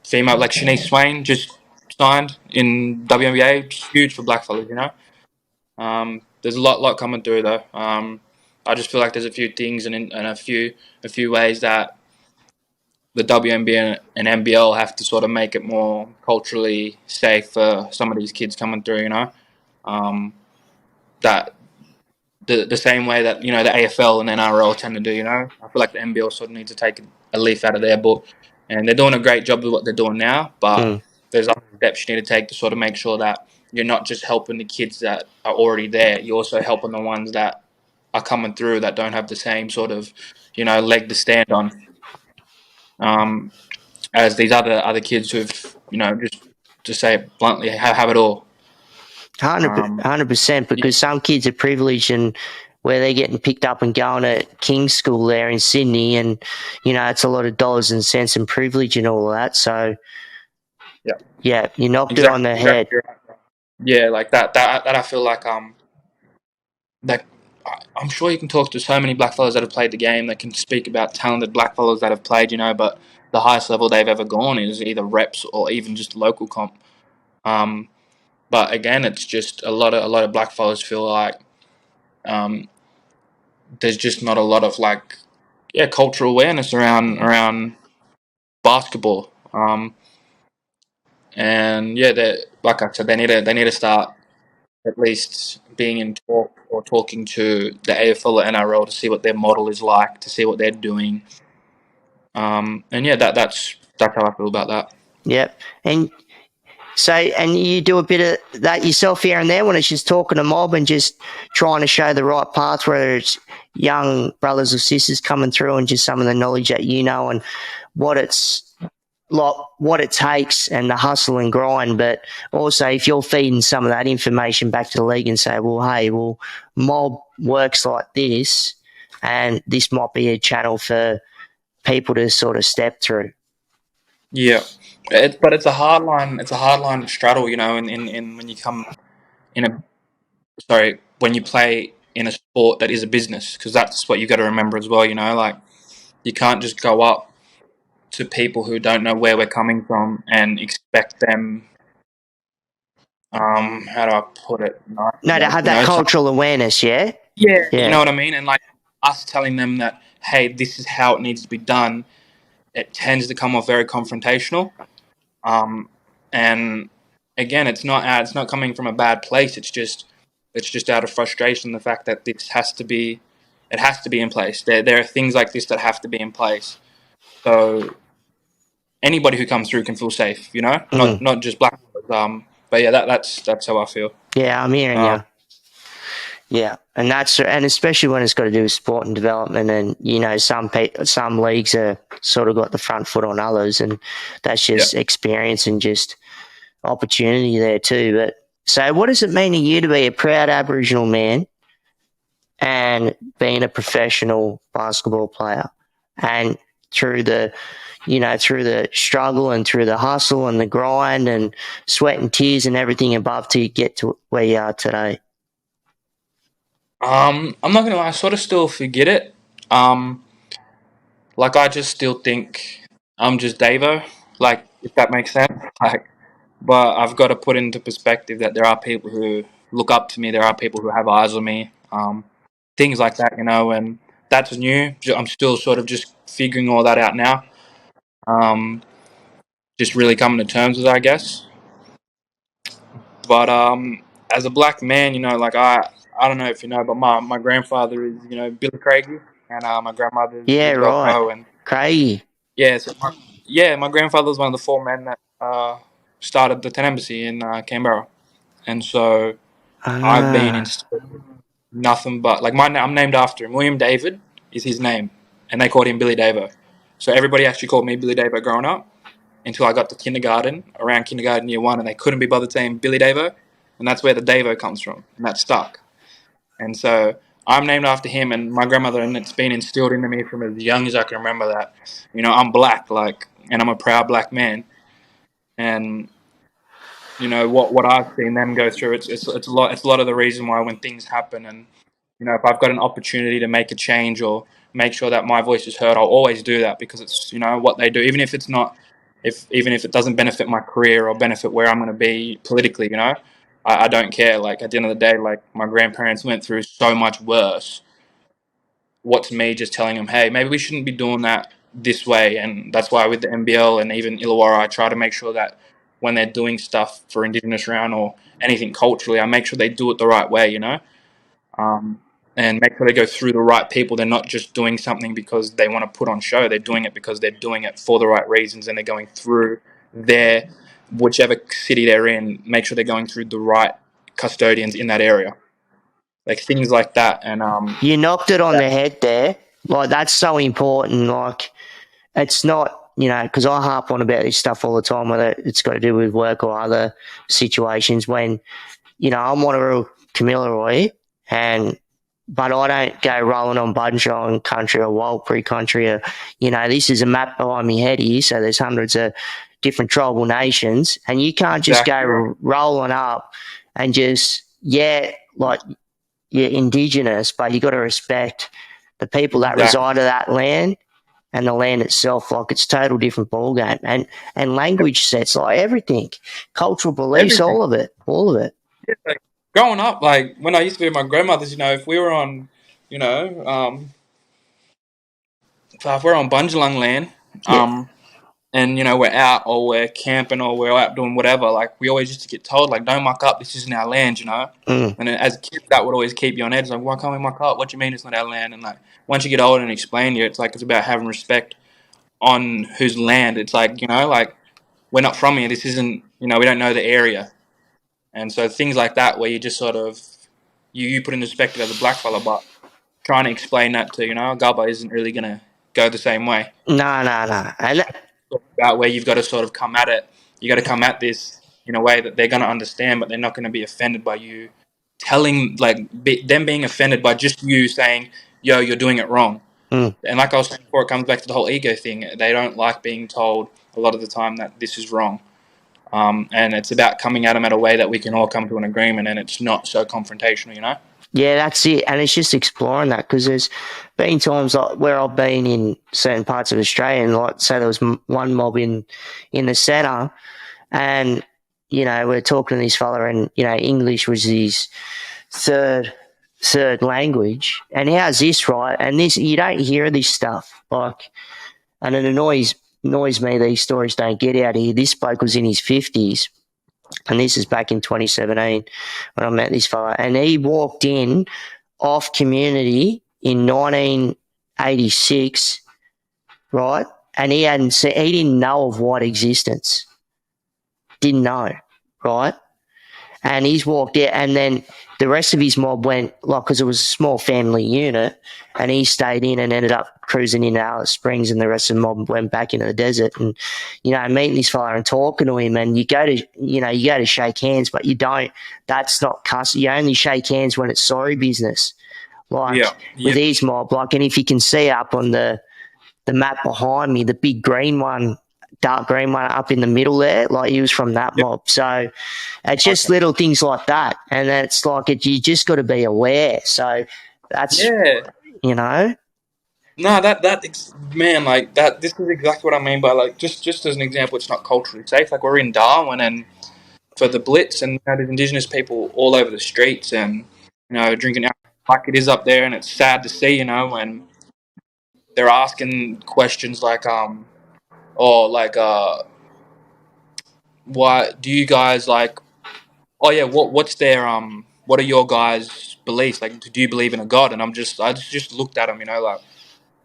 female like Shanice Swain just signed in WNBA. Huge for black fellas. There's a lot coming through though. I just feel like there's a few things and a few ways that the WNBA and NBL have to sort of make it more culturally safe for some of these kids coming through. That the same way that the AFL and NRL tend to do. I feel like the NBL sort of needs to take a leaf out of their book, and they're doing a great job with what they're doing now. But there's other steps you need to take to sort of make sure that you're not just helping the kids that are already there. You're also helping the ones that are coming through that don't have the same sort of leg to stand on. As these other kids who've just to say it bluntly have it all. 100%, because some kids are privileged and where they're getting picked up and going to King's School there in Sydney, and it's a lot of dollars and cents and privilege and all of that. So yeah, you knocked it on the head. Right. Yeah, like that I feel like that I'm sure you can talk to so many blackfellas that have played the game that can speak about talented blackfellas that have played, but the highest level they've ever gone is either reps or even just local comp. But again, it's just a lot of blackfellas feel like there's just not a lot of cultural awareness around basketball. And like I said, they need to start at least being in talk or talking to the AFL or NRL to see what their model is like, to see what they're doing. And that's how I feel about that. Yep. And you do a bit of that yourself here and there when it's just talking to mob and just trying to show the right path, whether it's young brothers or sisters coming through and just some of the knowledge that and what it's like, what it takes and the hustle and grind. But also if you're feeding some of that information back to the league and say, mob works like this and this might be a channel for people to sort of step through. Yeah. But it's a hard line. It's a hard line to straddle, in when you come when you play in a sport that is a business, because that's what you got to remember as well. You can't just go up to people who don't know where we're coming from and expect them. How do I put it? No, to have that cultural awareness, yeah. You know what I mean, and us telling them that, hey, this is how it needs to be done. It tends to come off very confrontational. And again, it's not coming from a bad place. It's just out of frustration. The fact that it has to be in place. There are things like this that have to be in place. So anybody who comes through can feel safe. Not just black. But yeah, that's how I feel. Yeah, I'm hearing you. Yeah, and especially when it's got to do with sport and development, and some leagues are sort of got the front foot on others, and that's just experience and just opportunity there too. But so, what does it mean to you to be a proud Aboriginal man and being a professional basketball player, and through the struggle and through the hustle and the grind and sweat and tears and everything above to get to where you are today? I'm not gonna lie, I sort of still forget it. I just still think I'm just Davo, if that makes sense. But I've got to put into perspective that there are people who look up to me. There are people who have eyes on me. Things like that, and that's new. I'm still sort of just figuring all that out now. Just really coming to terms with it, I guess. But as a black man, I don't know if you know, but my grandfather is Billy Craigie, and my grandmother is right. and Craigie. Yeah, my grandfather was one of the 4 men that started the Tent Embassy in Canberra, and so I've been in nothing but I'm named after him. William David is his name, and they called him Billy Davo. So everybody actually called me Billy Davo growing up until I got to around kindergarten year 1, and they couldn't be bothered saying Billy Davo, and that's where the Davo comes from, and that stuck. And so I'm named after him and my grandmother, and it's been instilled into me from as young as I can remember that, I'm black, like, and I'm a proud black man. And what I've seen them go through, it's a lot of the reason why when things happen, and if I've got an opportunity to make a change or make sure that my voice is heard, I'll always do that, because it's what they do, even if it's not, if even if it doesn't benefit my career or benefit where I'm going to be politically, I don't care. Like, at the end of the day, like, my grandparents went through so much worse. What's me just telling them, hey, maybe we shouldn't be doing that this way? And that's why with the NBL and even Illawarra, I try to make sure that when they're doing stuff for Indigenous round or anything culturally, I make sure they do it the right way, um, and make sure they go through the right people. They're not just doing something because they want to put on show. They're doing it because they're doing it for the right reasons, and they're going through their whichever city they're in. Make sure they're going through the right custodians in that area, like things like that. And You knocked it on the head there. Like, that's so important. Like, it's not, because I harp on about this stuff all the time, whether it's got to do with work or other situations when, I'm Wiradjuri Gamilaroi, but I don't go rolling on Budgeriong country or Warlpiri country, or, this is a map behind my head here, so there's hundreds of different tribal nations, and you can't just exactly go rolling up and just, like, you're Indigenous, but you got to respect the people that reside in that land and the land itself. Like, it's a total different ballgame. And language sets, like everything, cultural beliefs, everything. all of it. Yeah, like, growing up, like when I used to be with my grandmother's, if we were on, you know, if we're on Bunjalung land, Yeah. and we're out or we're camping or we're out doing whatever, like we always used to get told, like, don't muck up, this isn't our land. Mm. And then as a kid, that would always keep you on edge, like, why can't we muck up? What do you mean it's not our land? And like, once you get older and explain to you, it's like, it's about having respect on whose land. It's like, like, we're not from here, this isn't, we don't know the area. And so things like that, where you just sort of, you put in perspective as a black fella, but trying to explain that to, a Gubba isn't really going to go the same way. No, no, no. And About where you've got to sort of come at it. You got to come at this in a way that they're going to understand, but they're not going to be offended by you telling, like, them being offended by just you saying, yo, you're doing it wrong. mm, And like I was saying before, it comes back to the whole ego thing. They don't like being told a lot of the time that this is wrong. And it's about coming at them in a way that we can all come to an agreement, and it's not so confrontational. yeah, that's it. And it's just exploring that, because there's been times like where I've been in certain parts of Australia, and like, say there was one mob in the centre, and we're talking to this fella, and English was his third language, and how's this, right? And this, you don't hear this stuff, like, and it annoys me these stories don't get out here. This bloke was in his 50s, and this is back in 2017 when I met this fella, and he walked in off community in 1986, right? And he didn't know of white existence, didn't know, right? And he's walked out, and then the rest of his mob went, like, because it was a small family unit, and he stayed in and ended up cruising into Alice Springs, and the rest of the mob went back into the desert. And meeting this fella and talking to him, and you go to shake hands, but you don't. That's not cuss. You only shake hands when it's sorry business. Like, with his mob, like, and if you can see up on the map behind me, the big green one, dark green one up in the middle there, like, he was from that mob. So it's just little things like that, and it's like, you just got to be aware. So that's No, man, like that. This is exactly what I mean by, like, just as an example, it's not culturally safe. Like, we're in Darwin, and for the Blitz, and there's Indigenous people all over the streets, and drinking alcohol like it is up there, and it's sad to see, when they're asking questions like, or like, why do you guys, like, oh yeah, what's their what are your guys' beliefs? Like, do you believe in a god? And I just looked at them,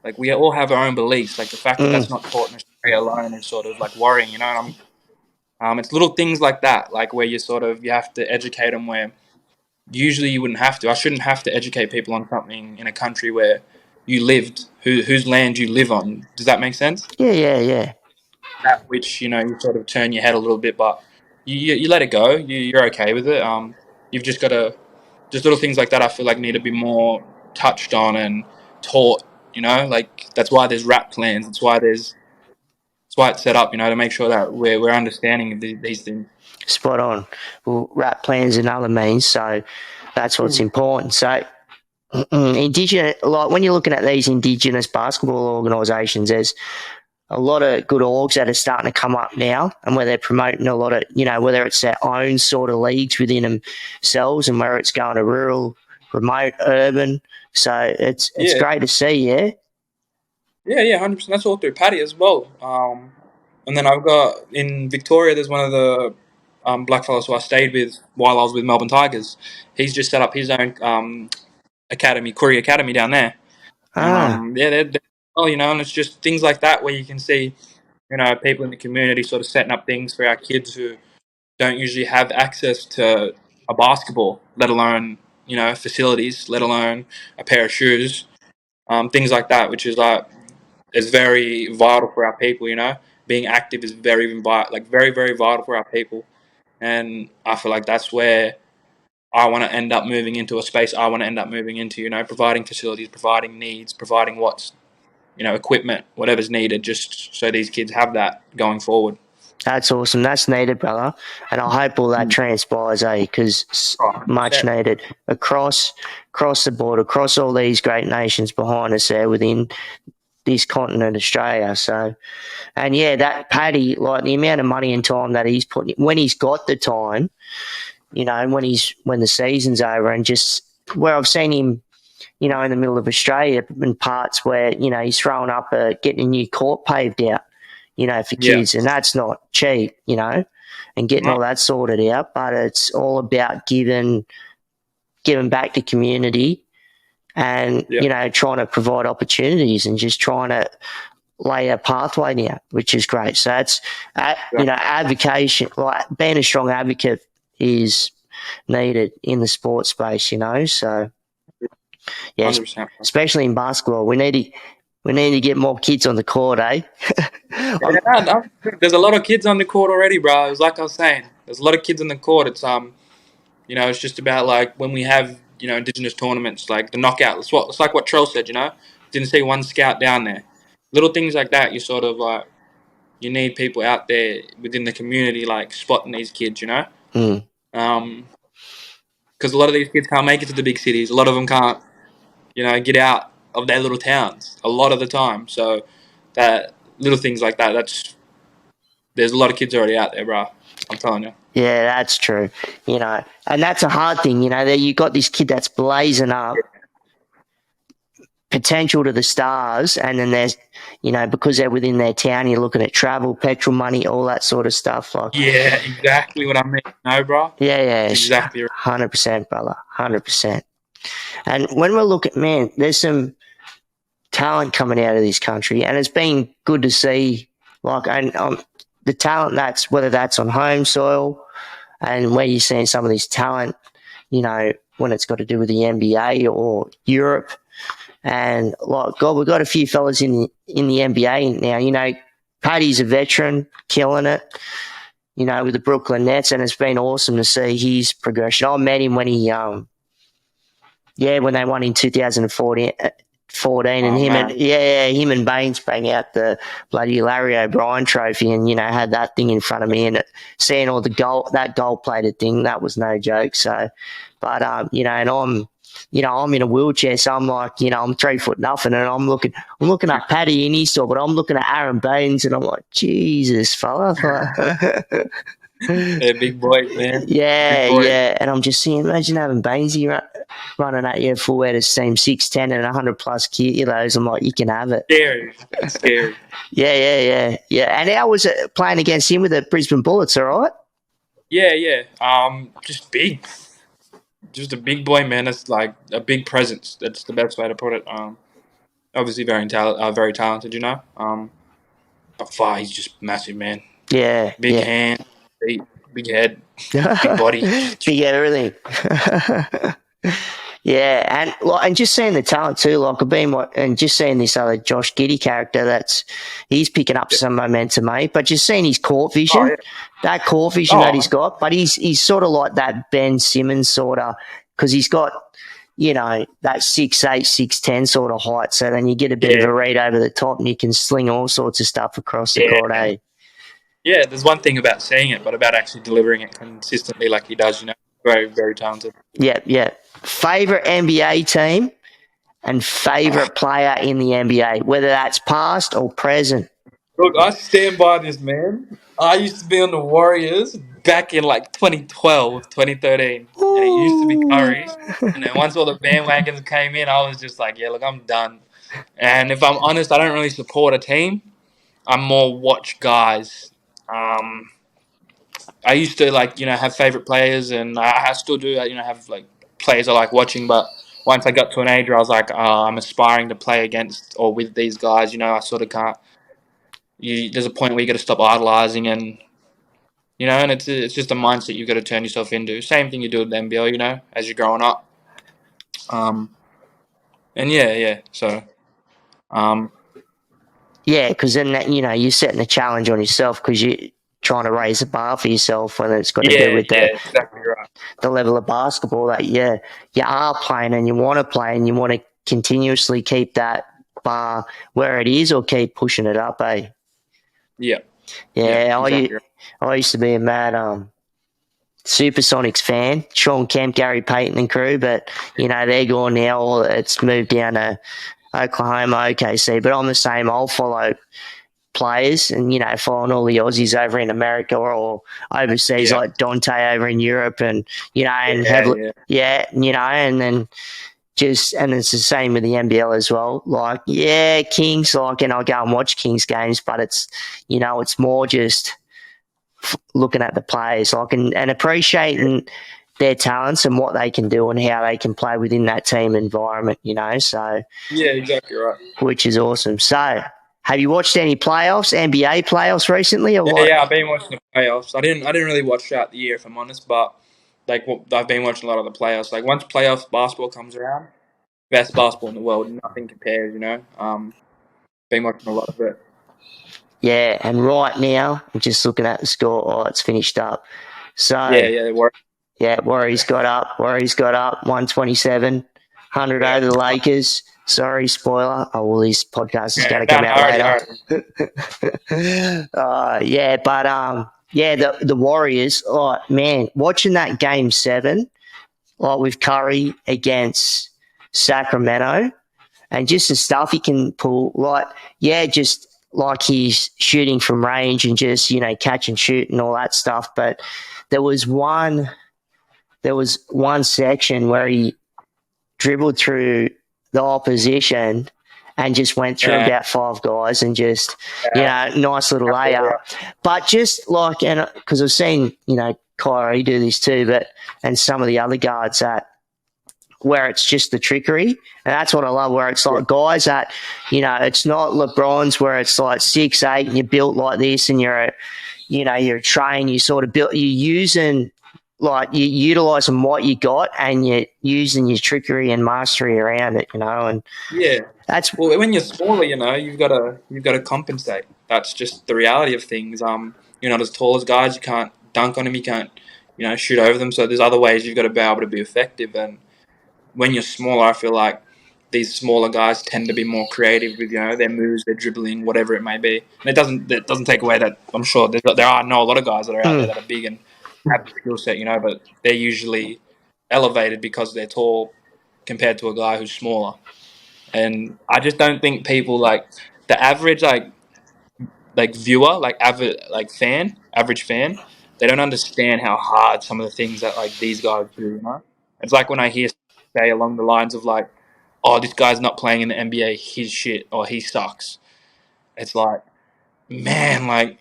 like we all have our own beliefs. Like, the fact that that's not taught in Australia alone is sort of like worrying, And it's little things like that, like where you have to educate them where usually you wouldn't have to. I shouldn't have to educate people on something in a country where you lived, whose land you live on. Does that make sense? yeah. That which you sort of turn your head a little bit, but you let it go. You're okay with it. You've just got to, just little things like that. I feel like need to be more. touched on and taught. You know, like that's why there's rap plans. That's why it's set up. You know, to make sure that we're understanding of these things. Spot on. Well, rap plans and other means, so that's what's important. So, Indigenous, like when you're looking at these Indigenous basketball organisations, there's a lot of good orgs that are starting to come up now, and where they're promoting a lot of, you know, whether it's their own sort of leagues within themselves, and where it's going to rural, remote, urban. So it's great to see, yeah. Yeah, 100%. That's all through Paddy as well. And then I've got in Victoria, there's one of the black fellows who I stayed with while I was with Melbourne Tigers. He's just set up his own academy, Korea Academy down there. And they're well, you know, and it's just things like that where you can see, you know, people in the community sort of setting up things for our kids who don't usually have access to a basketball, let alone, you know, facilities, let alone a pair of shoes, things like that, which is like is very vital for our people. You know, being active is very very vital for our people, and I feel like that's where I want to end up moving into a space. I want to end up moving into, you know, providing facilities, providing needs, providing what's, you know, equipment, whatever's needed, just so these kids have that going forward. That's awesome. That's needed, brother. And I hope all that transpires, because much needed across the board, across all these great nations behind us there within this continent, Australia. So, and yeah, that Paddy, like the amount of money and time that he's putting, when he's got the time, you know, when the season's over, and just where I've seen him, you know, in the middle of Australia in parts where, you know, he's throwing up getting a new court paved out, you know, for kids, and that's not cheap, you know, and getting all that sorted out. But it's all about giving back to community, and you know, trying to provide opportunities and just trying to lay a pathway now, which is great. So that's you know, advocacy, like being a strong advocate is needed in the sports space, you know. So yeah, 100%. especially in basketball, we need to get more kids on the court, eh? There's a lot of kids on the court already, bro. It's like I was saying, there's a lot of kids on the court. It's you know, it's just about like when we have, you know, Indigenous tournaments, like the knockout. It's like what Trell said, you know. Didn't see one scout down there. Little things like that. You sort of like, you need people out there within the community, like spotting these kids, you know. Because a lot of these kids can't make it to the big cities. A lot of them can't, you know, get out of their little towns a lot of the time. So that little things like that. There's a lot of kids already out there, bro. I'm telling you. Yeah, that's true. You know, and that's a hard thing. You know, that you got this kid that's blazing up, potential to the stars, and then there's, you know, because they're within their town, you're looking at travel, petrol money, all that sort of stuff. Like, yeah, exactly what I mean. No, bro. Yeah, exactly. 100%, brother, 100%. And when we're looking, man, there's some talent coming out of this country, and it's been good to see. Like, and the talent that's, whether that's on home soil, and where you're seeing some of this talent, you know, when it's got to do with the NBA or Europe. And like, God, we've got a few fellas in the NBA now. You know, Paddy's a veteran, killing it, you know, with the Brooklyn Nets, and it's been awesome to see his progression. I met him when he, when they won in 2014. And him and Baines bang out the bloody Larry O'Brien trophy, and, you know, had that thing in front of me, and seeing all the gold plated thing, that was no joke. So, but you know, and I'm in a wheelchair, so I'm like, you know, I'm 3 foot nothing, and I'm looking at Paddy in his store, but I'm looking at Aaron Baines, and I'm like, Jesus, fella. They're big boys, man. Yeah. And I'm just saying, imagine having Bainesy running at you full out of team 6'10" and 100 plus kilos. I'm like, you can have it. Scary. Yeah. And how was it playing against him with the Brisbane Bullets? All right. Yeah. Just big. Just a big boy, man. That's like a big presence. That's the best way to put it. Obviously very talented, you know. But far, he's just massive, man. Yeah. Big hand, feet, big head, big body. Big everything. Yeah, and just seeing the talent too, like and just seeing this other Josh Giddey character he's picking up some momentum, mate. But just seeing his court vision, that court vision that he's got, but he's sort of like that Ben Simmons sort of, because he's got, that 6'8", 6'10" sort of height. So then you get a bit of a read over the top and you can sling all sorts of stuff across the court, eh? Yeah, there's one thing about saying it, but about actually delivering it consistently like he does, very, very talented. Yeah. Favourite NBA team and favourite player in the NBA, whether that's past or present? Look, I stand by this, man. I used to be on the Warriors back in like 2012, 2013, and it used to be Curry. And then once all the bandwagons came in, I was just like, yeah, look, I'm done. And if I'm honest, I don't really support a team. I'm more watch guys. I used to have favorite players, and I still do. Have like players I like watching. But once I got to an age where I was like, I'm aspiring to play against or with these guys. I sort of can't. There's a point where you got to stop idolizing, and and it's just a mindset you've got to turn yourself into. Same thing you do with the NBL, as you're growing up. And yeah. So, yeah, because then you're setting a challenge on yourself because you're trying to raise the bar for yourself when it's got to do with exactly right. the level of basketball that you are playing and you want to play and you want to continuously keep that bar where it is or keep pushing it up, eh? Yeah. Exactly. I used to be a mad Supersonics fan, Sean Kemp, Gary Payton and crew, but they're gone now. It's moved down to Oklahoma, OKC, but I'm the same. I'll follow players and following all the Aussies over in America or overseas, like Dante over in Europe, and and and then and it's the same with the NBL as well. Like Kings, and I go and watch Kings games, but it's it's more just looking at the players, and appreciating their talents and what they can do and how they can play within that team environment. So yeah, exactly right. Which is awesome. So, have you watched any playoffs, NBA playoffs recently, or what? Yeah, I've been watching the playoffs. I didn't really watch throughout the year, if I'm honest, but I've been watching a lot of the playoffs. Like once playoff basketball comes around, best basketball in the world, nothing compares. Been watching a lot of it. Yeah, and right now I'm just looking at the score. Oh, it's finished up. So Warriors got up. 127, 100 over the Lakers. Sorry, spoiler. Oh, well, this podcast is going to come out later. The Warriors, oh, man, watching that Game 7, with Curry against Sacramento, and just the stuff he can pull, just like he's shooting from range and just, catch and shoot and all that stuff. But there was one section where he dribbled through the opposition and just went through about 5 guys and just, nice little layup. But just and because I've seen, Kyrie do this too, and some of the other guards where it's just the trickery. And that's what I love, where it's like guys that, it's not LeBron's where it's like 6'8" and you're built like this and you're trained, you sort of built, you're using, you're utilising what you got and you're using your trickery and mastery around it, and that's when you're smaller, you've got to compensate. That's just the reality of things. You're not as tall as guys. You can't dunk on them. You can't, shoot over them. So there's other ways you've got to be able to be effective. And when you're smaller, I feel like these smaller guys tend to be more creative with their moves, their dribbling, whatever it may be. And it doesn't take away that I'm sure I know a lot of guys that are out there that are big and have the skill set, but they're usually elevated because they're tall compared to a guy who's smaller. And I just don't think people the average viewer, average fan, they don't understand how hard some of the things that these guys do. It's like when I hear say along the lines of oh, this guy's not playing in the NBA, he's shit or he sucks. It's like, man,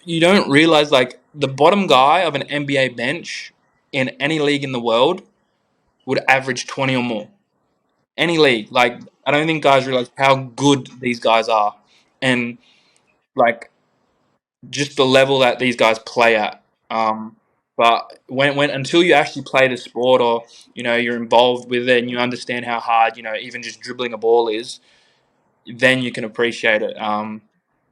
you don't realize the bottom guy of an NBA bench in any league in the world would average 20 or more. Any league. I don't think guys realize how good these guys are. And just the level that these guys play at. But when until you actually play the sport or you're involved with it and you understand how hard even just dribbling a ball is, then you can appreciate it. I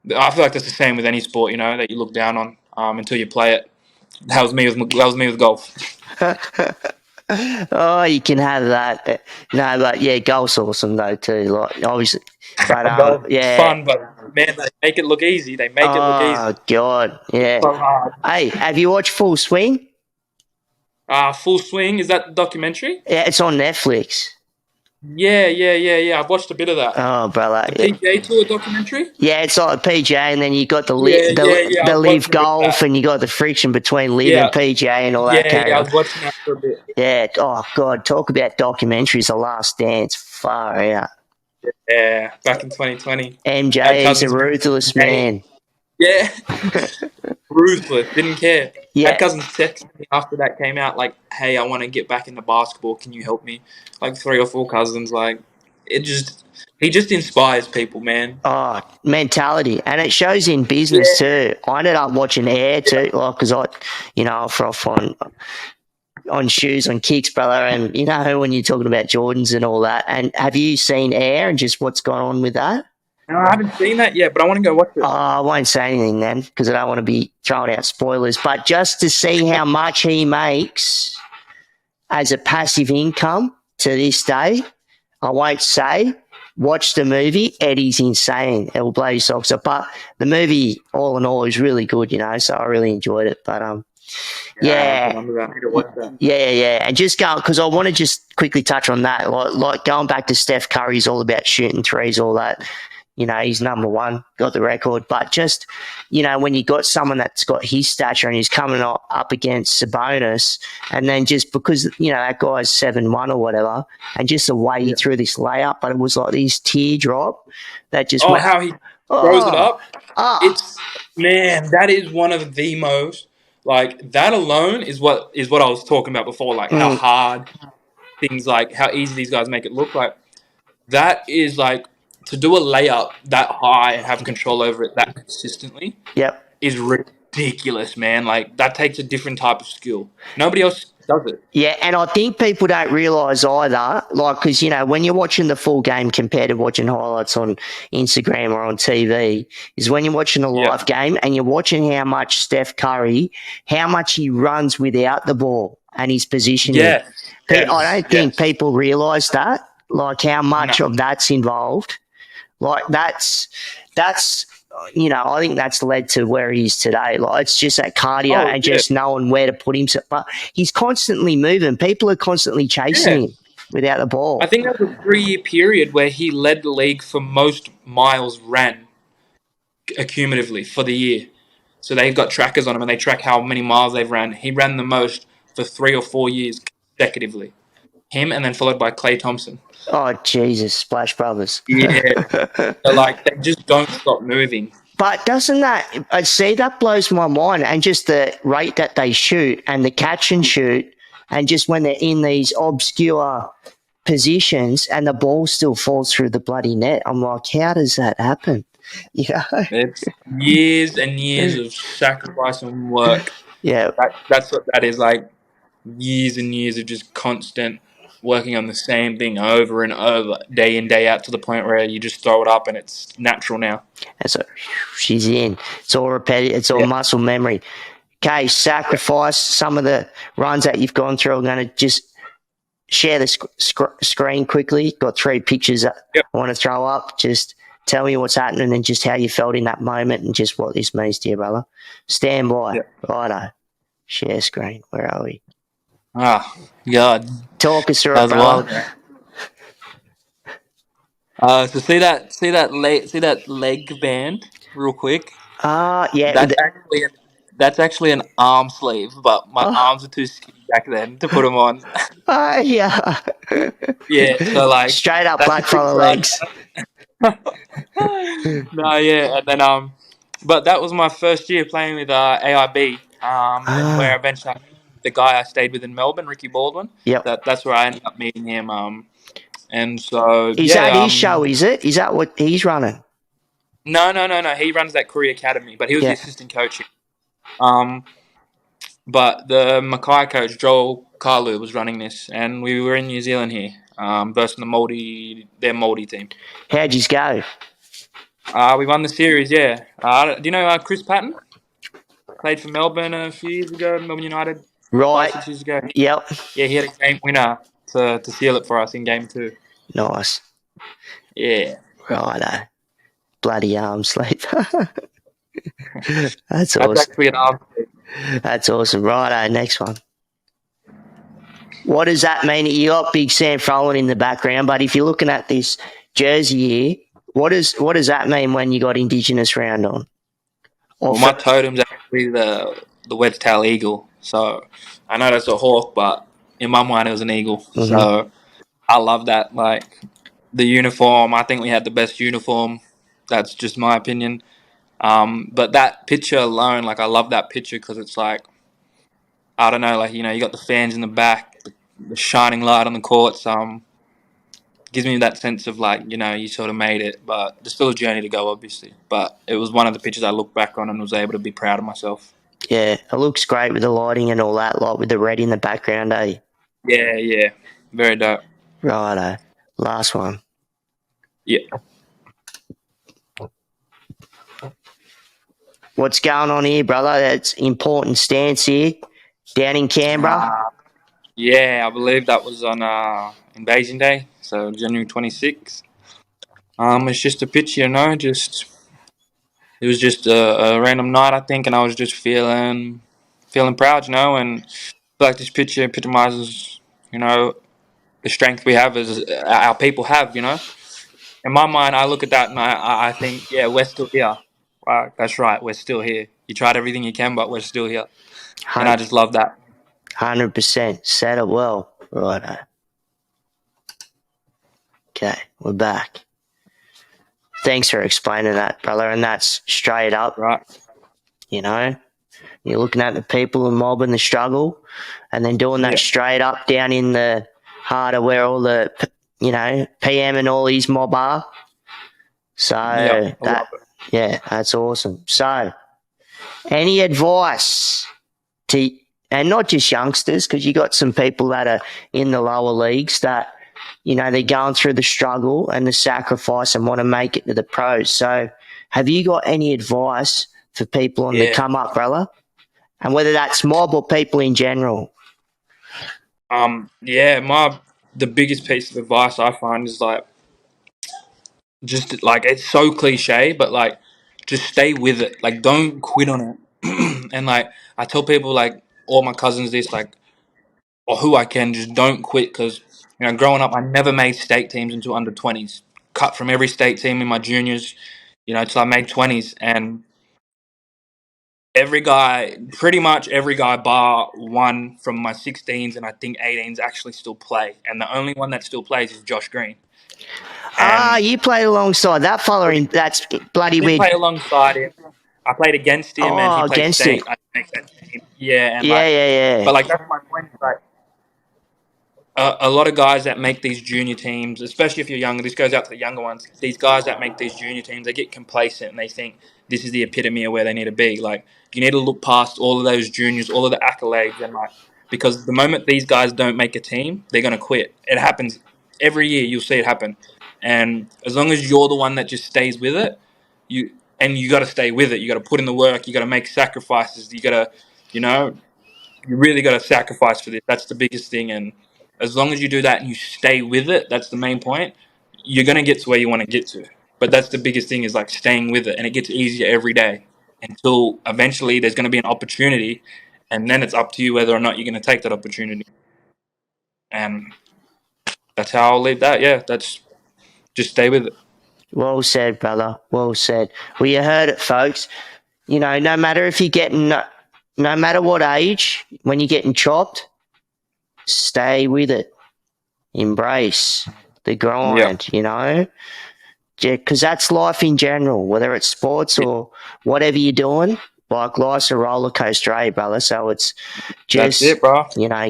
feel like that's the same with any sport that you look down on until you play it. That was me with golf. Oh, you can have that. No, but yeah, golf's awesome though too. Like obviously, but It's yeah. fun, but man, they make it look easy. They make it look Oh easy. God, It's yeah. so hard. Hey, have you watched Full Swing? Full Swing, is that the documentary? Yeah, it's on Netflix. Yeah. I've watched a bit of that. Oh, brother. The PGA Tour documentary. Yeah, it's like a PGA, and then you got Yeah. I the was live watching a bit of golf, that. and you got the friction between live and Yeah, PGA and all that carry I on. was watching that for a bit. Yeah. Oh God, talk about documentaries. The Last Dance, far out. Yeah, back in 2020, had MJ, he's a cousins. ruthless Hey, man. yeah, ruthless. Didn't care. Had Yeah. cousins text me after that came out, like, "Hey, I want to get back into basketball. Can you help me?" Like 3 or 4 cousins. Like, it just he just inspires people, man. Oh, mentality, and it shows in business Yeah, too. I ended up watching Air too, like because I froth on shoes, on kicks, brother, and when you're talking about Jordans and all that. And have you seen Air and just what's gone on with that? no, I haven't seen that yet, but I want to go watch Oh, it. I won't say anything then because I don't want to be throwing out spoilers. But just to see how much he makes as a passive income to this day, I won't say. Watch the movie. Eddie's insane. It will blow your socks up. But the movie, all in all, is really good, so I really enjoyed it. But Yeah, I'll get yeah, onto that. I need to watch that. yeah. And just go because I want to just quickly touch on that. Like going back to Steph Curry's all about shooting threes, all that. He's number one, got the record. But just, when you got someone that's got his stature and he's coming up against Sabonis, and then just because, that guy's 7'1" or whatever, and just the way he threw this layup, but it was like this teardrop that just Oh, went, how he throws it oh, up. ah, It's man, that is one of the most like that alone is what I was talking about before, like how mm, hard things like how easy these guys make it look like. That is like to do a layup that high and have control over it that consistently yep. is ridiculous, man. Like that takes a different type of skill. Nobody else does it. Yeah, and I think people don't realise either, like, because, when you're watching the full game compared to watching highlights on Instagram or on TV, is when you're watching a Yeah. live game and you're watching how much Steph Curry, how much he runs without the ball and his positioning. Yes. I Yes. don't think Yes. people realise that, like, how No. much of that's involved. Like, that's I think that's led to where he is today. Like it's just that cardio Oh and yeah. just knowing where to put himself. But he's constantly moving. People are constantly chasing Yeah. him without the I ball. think that was a 3 year period where he led the league for most miles ran accumulatively for the year. So they've got trackers on him and they track how many miles they've ran. He ran the most for 3 or 4 years consecutively. Him and then followed by Clay Thompson. Oh Jesus, Splash Brothers. Yeah. So like they just don't stop moving. But doesn't that? I see that blows my mind, and just the rate that they shoot and the catch and shoot, and just when they're in these obscure positions and the ball still falls through the bloody net. I'm like, how does that happen? It's years and years of sacrifice and work. Yeah. That's what that is like. Years and years of just constant working on the same thing over and over, day in, day out, to the point where you just throw it up and it's natural now. And so she's in. It's all repetitive. It's all Yeah. muscle memory. Okay, sacrifice some of the runs that you've gone through. I'm going to just share the screen quickly. Got 3 pictures that Yep. I want to throw up. Just tell me what's happening and just how you felt in that moment and just what this means to you, brother. Stand by. Yep. Righto. Share screen. Where are we? Ah, God. Talk us through That it, was brother. wild. So see that leg band real quick. Yeah. That's actually an arm sleeve, but my Oh, arms are too skinny back then to put them on. yeah. Yeah, so like Straight up that's a quick blackfellow side. legs. No, yeah, and then but that was my first year playing with AIB, and where Ah, eventually I met the guy I stayed with in Melbourne, Ricky Baldwin. yep. That's where I ended up meeting him. And so Is that yeah, his show, is it? Is that what he's running? no. He runs that Korea Academy, but he was the Yeah. assistant coach here. Um, but the Mackay coach Joel Kalu was running this, and we were in New Zealand here, versus their Māori team. How'd you go? We won the series, yeah. Do you know Chris Patton? Played for Melbourne a few years ago, Melbourne United. Right. 5, 6 years ago. Yep. Yeah, he had a game winner to seal it for us in game 2. Nice. Yeah, Righto. Bloody arm sleep. That's that's awesome. actually an arm. That's awesome. Righto, next one. What does that mean? You got Big Sam Frolan in the background, but if you're looking at this jersey here, what does that mean when you got Indigenous round on? Or Well, my totem's actually the wedge-tail eagle. So I know that's a hawk, but in my mind it was an eagle. So I love that. Like the uniform, I think we had the best uniform. That's just my opinion. But that picture alone, like I love that picture because it's like, I don't know, like you got the fans in the back, the shining light on the courts. Gives me that sense of like you sort of made it, but there's still a journey to go, obviously. But it was one of the pictures I look back on and was able to be proud of myself. yeah, it looks great with the lighting and all that, like with the red in the background, eh? Yeah, very dope. Righto. Last one. Yeah. What's going on here, brother? That's important stance here. Down in Canberra. Yeah, I believe that was on Invasion Day, so January 26th. It's just a picture, just it was just a random night, I think, and I was just feeling proud, and I feel like this picture epitomizes, the strength we have as our people have, In my mind, I look at that and I think, yeah, we're still here. Right, that's right, we're still here. You tried everything you can, but we're still here, and I just love that. 100%. Said it well. Righto. Okay, we're back. Thanks for explaining that, brother. And that's straight up. Right. You're looking at the people and mobbing the struggle and then doing that straight up down in the heart of where all the, PM and all these mob are. So, that's awesome. So, any advice to, and not just youngsters, because you got some people that are in the lower leagues that, they're going through the struggle and the sacrifice and want to make it to the pros. So, have you got any advice for people on the come up, brother? And whether that's mob or people in general? The biggest piece of advice I find is like, just like it's so cliche, but like, just stay with it. Like, don't quit on it. And like, I tell people, like all my cousins, this, like, or who I can, just don't quit, because growing up, I never made state teams until under 20s. Cut from every state team in my juniors, till I made 20s, and pretty much every guy bar one from my 16s and I think 18s actually still play, and the only one that still plays is Josh Green. You played alongside that fella in that's bloody weird. Play alongside him. I played against him, and he played state. I make that team. Yeah, and yeah. But like, that's my point. Like, a lot of guys that make these junior teams, especially if you're younger, this goes out to the younger ones. These guys that make these junior teams, they get complacent and they think this is the epitome of where they need to be. Like, you need to look past all of those juniors, all of the accolades, and like, because the moment these guys don't make a team, they're gonna quit. It happens every year. You'll see it happen, and as long as you're the one that just stays with it, you got to stay with it. You got to put in the work. You got to make sacrifices. You got to, you really got to sacrifice for this. That's the biggest thing, and as long as you do that and you stay with it, that's the main point, you're going to get to where you want to get to. But that's the biggest thing, is like staying with it. And it gets easier every day until eventually there's going to be an opportunity. And then it's up to you whether or not you're going to take that opportunity. And that's how I'll leave that. Yeah, that's just stay with it. Well said, brother. Well said. Well, you heard it, folks. No matter if you're getting, no matter what age, when you're getting chopped, stay with it. Embrace the grind, because that's life in general, whether it's sports or whatever you're doing. Like, life's a roller coaster, brother? So it's just, that's it, bro.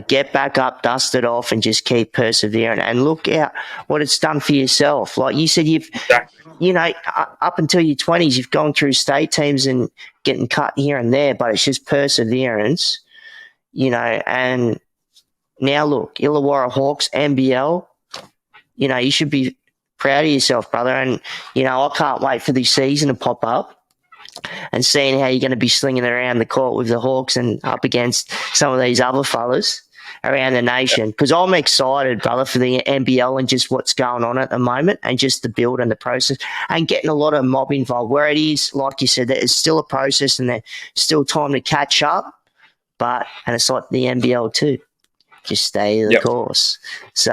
Get back up, dust it off, and just keep persevering. And look out what it's done for yourself. Like you said, up until your 20s, you've gone through state teams and getting cut here and there, but it's just perseverance, and now look, Illawarra Hawks, NBL, you should be proud of yourself, brother. And, I can't wait for this season to pop up. and seeing how you're going to be slinging around the court with the Hawks and up against some of these other fellas around the nation. Because I'm excited, brother, for the NBL and just what's going on at the moment and just the build and the process and getting a lot of mob involved. Where it is, like you said, that it's still a process and there's still time to catch up. And it's like the NBL too. Just stay the course. So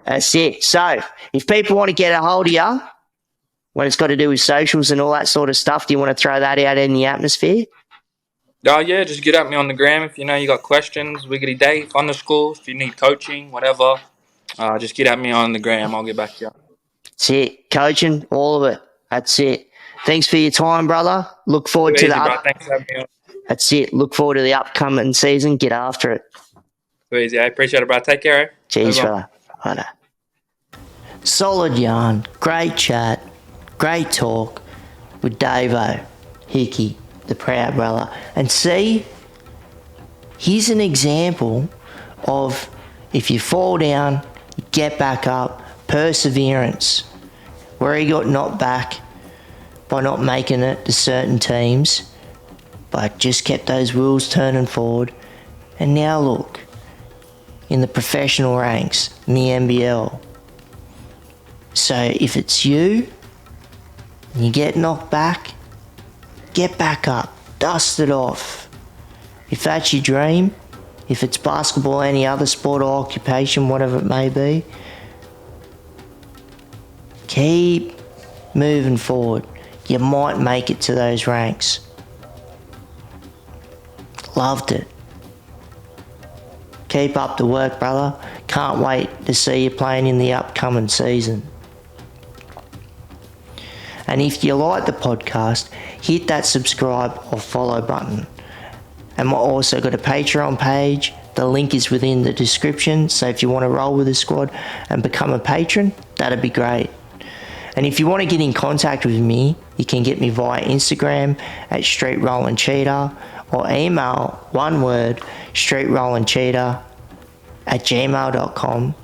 that's it. So if people want to get a hold of you, when it's got to do with socials and all that sort of stuff, do you want to throw that out in the atmosphere? Yeah, just get at me on the gram if you know you got questions. Wiggity Dave _ if you need coaching, whatever. Just get at me on the gram. I'll get back to you. That's it. Coaching, all of it. That's it. Thanks for your time, brother. Look forward to Thanks for having me on. That's it. Look forward to the upcoming season. Get after it. Too easy. I appreciate it, bro. Take care. Eh? Cheers, brother. Righto. Solid yarn. Great chat. Great talk with Davo Hickey, the proud brother. And see, here's an example of if you fall down, you get back up, perseverance. Where he got knocked back by not making it to certain teams, but just kept those wheels turning forward. And now look, in the professional ranks, in the NBL. So if it's you, and you get knocked back, get back up, dust it off. If that's your dream, if it's basketball, any other sport or occupation, whatever it may be, keep moving forward. You might make it to those ranks. Loved it. Keep up the work, brother. Can't wait to see you playing in the upcoming season. And if you like the podcast, hit that subscribe or follow button. And we've also got a Patreon page. The link is within the description. So if you want to roll with the squad and become a patron, that'd be great. And if you want to get in contact with me, you can get me via Instagram at streetrollandcheetah or email, one word, streetrollandcheetah@gmail.com.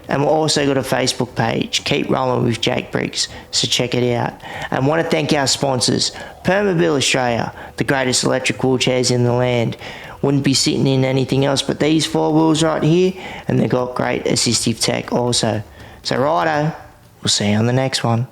And we've also got a Facebook page, Keep Rolling with Jake Briggs, so check it out. And want to thank our sponsors, Permobil Australia, the greatest electric wheelchairs in the land. Wouldn't be sitting in anything else but these 4 wheels right here, and they've got great assistive tech also. So righto, we'll see you on the next one.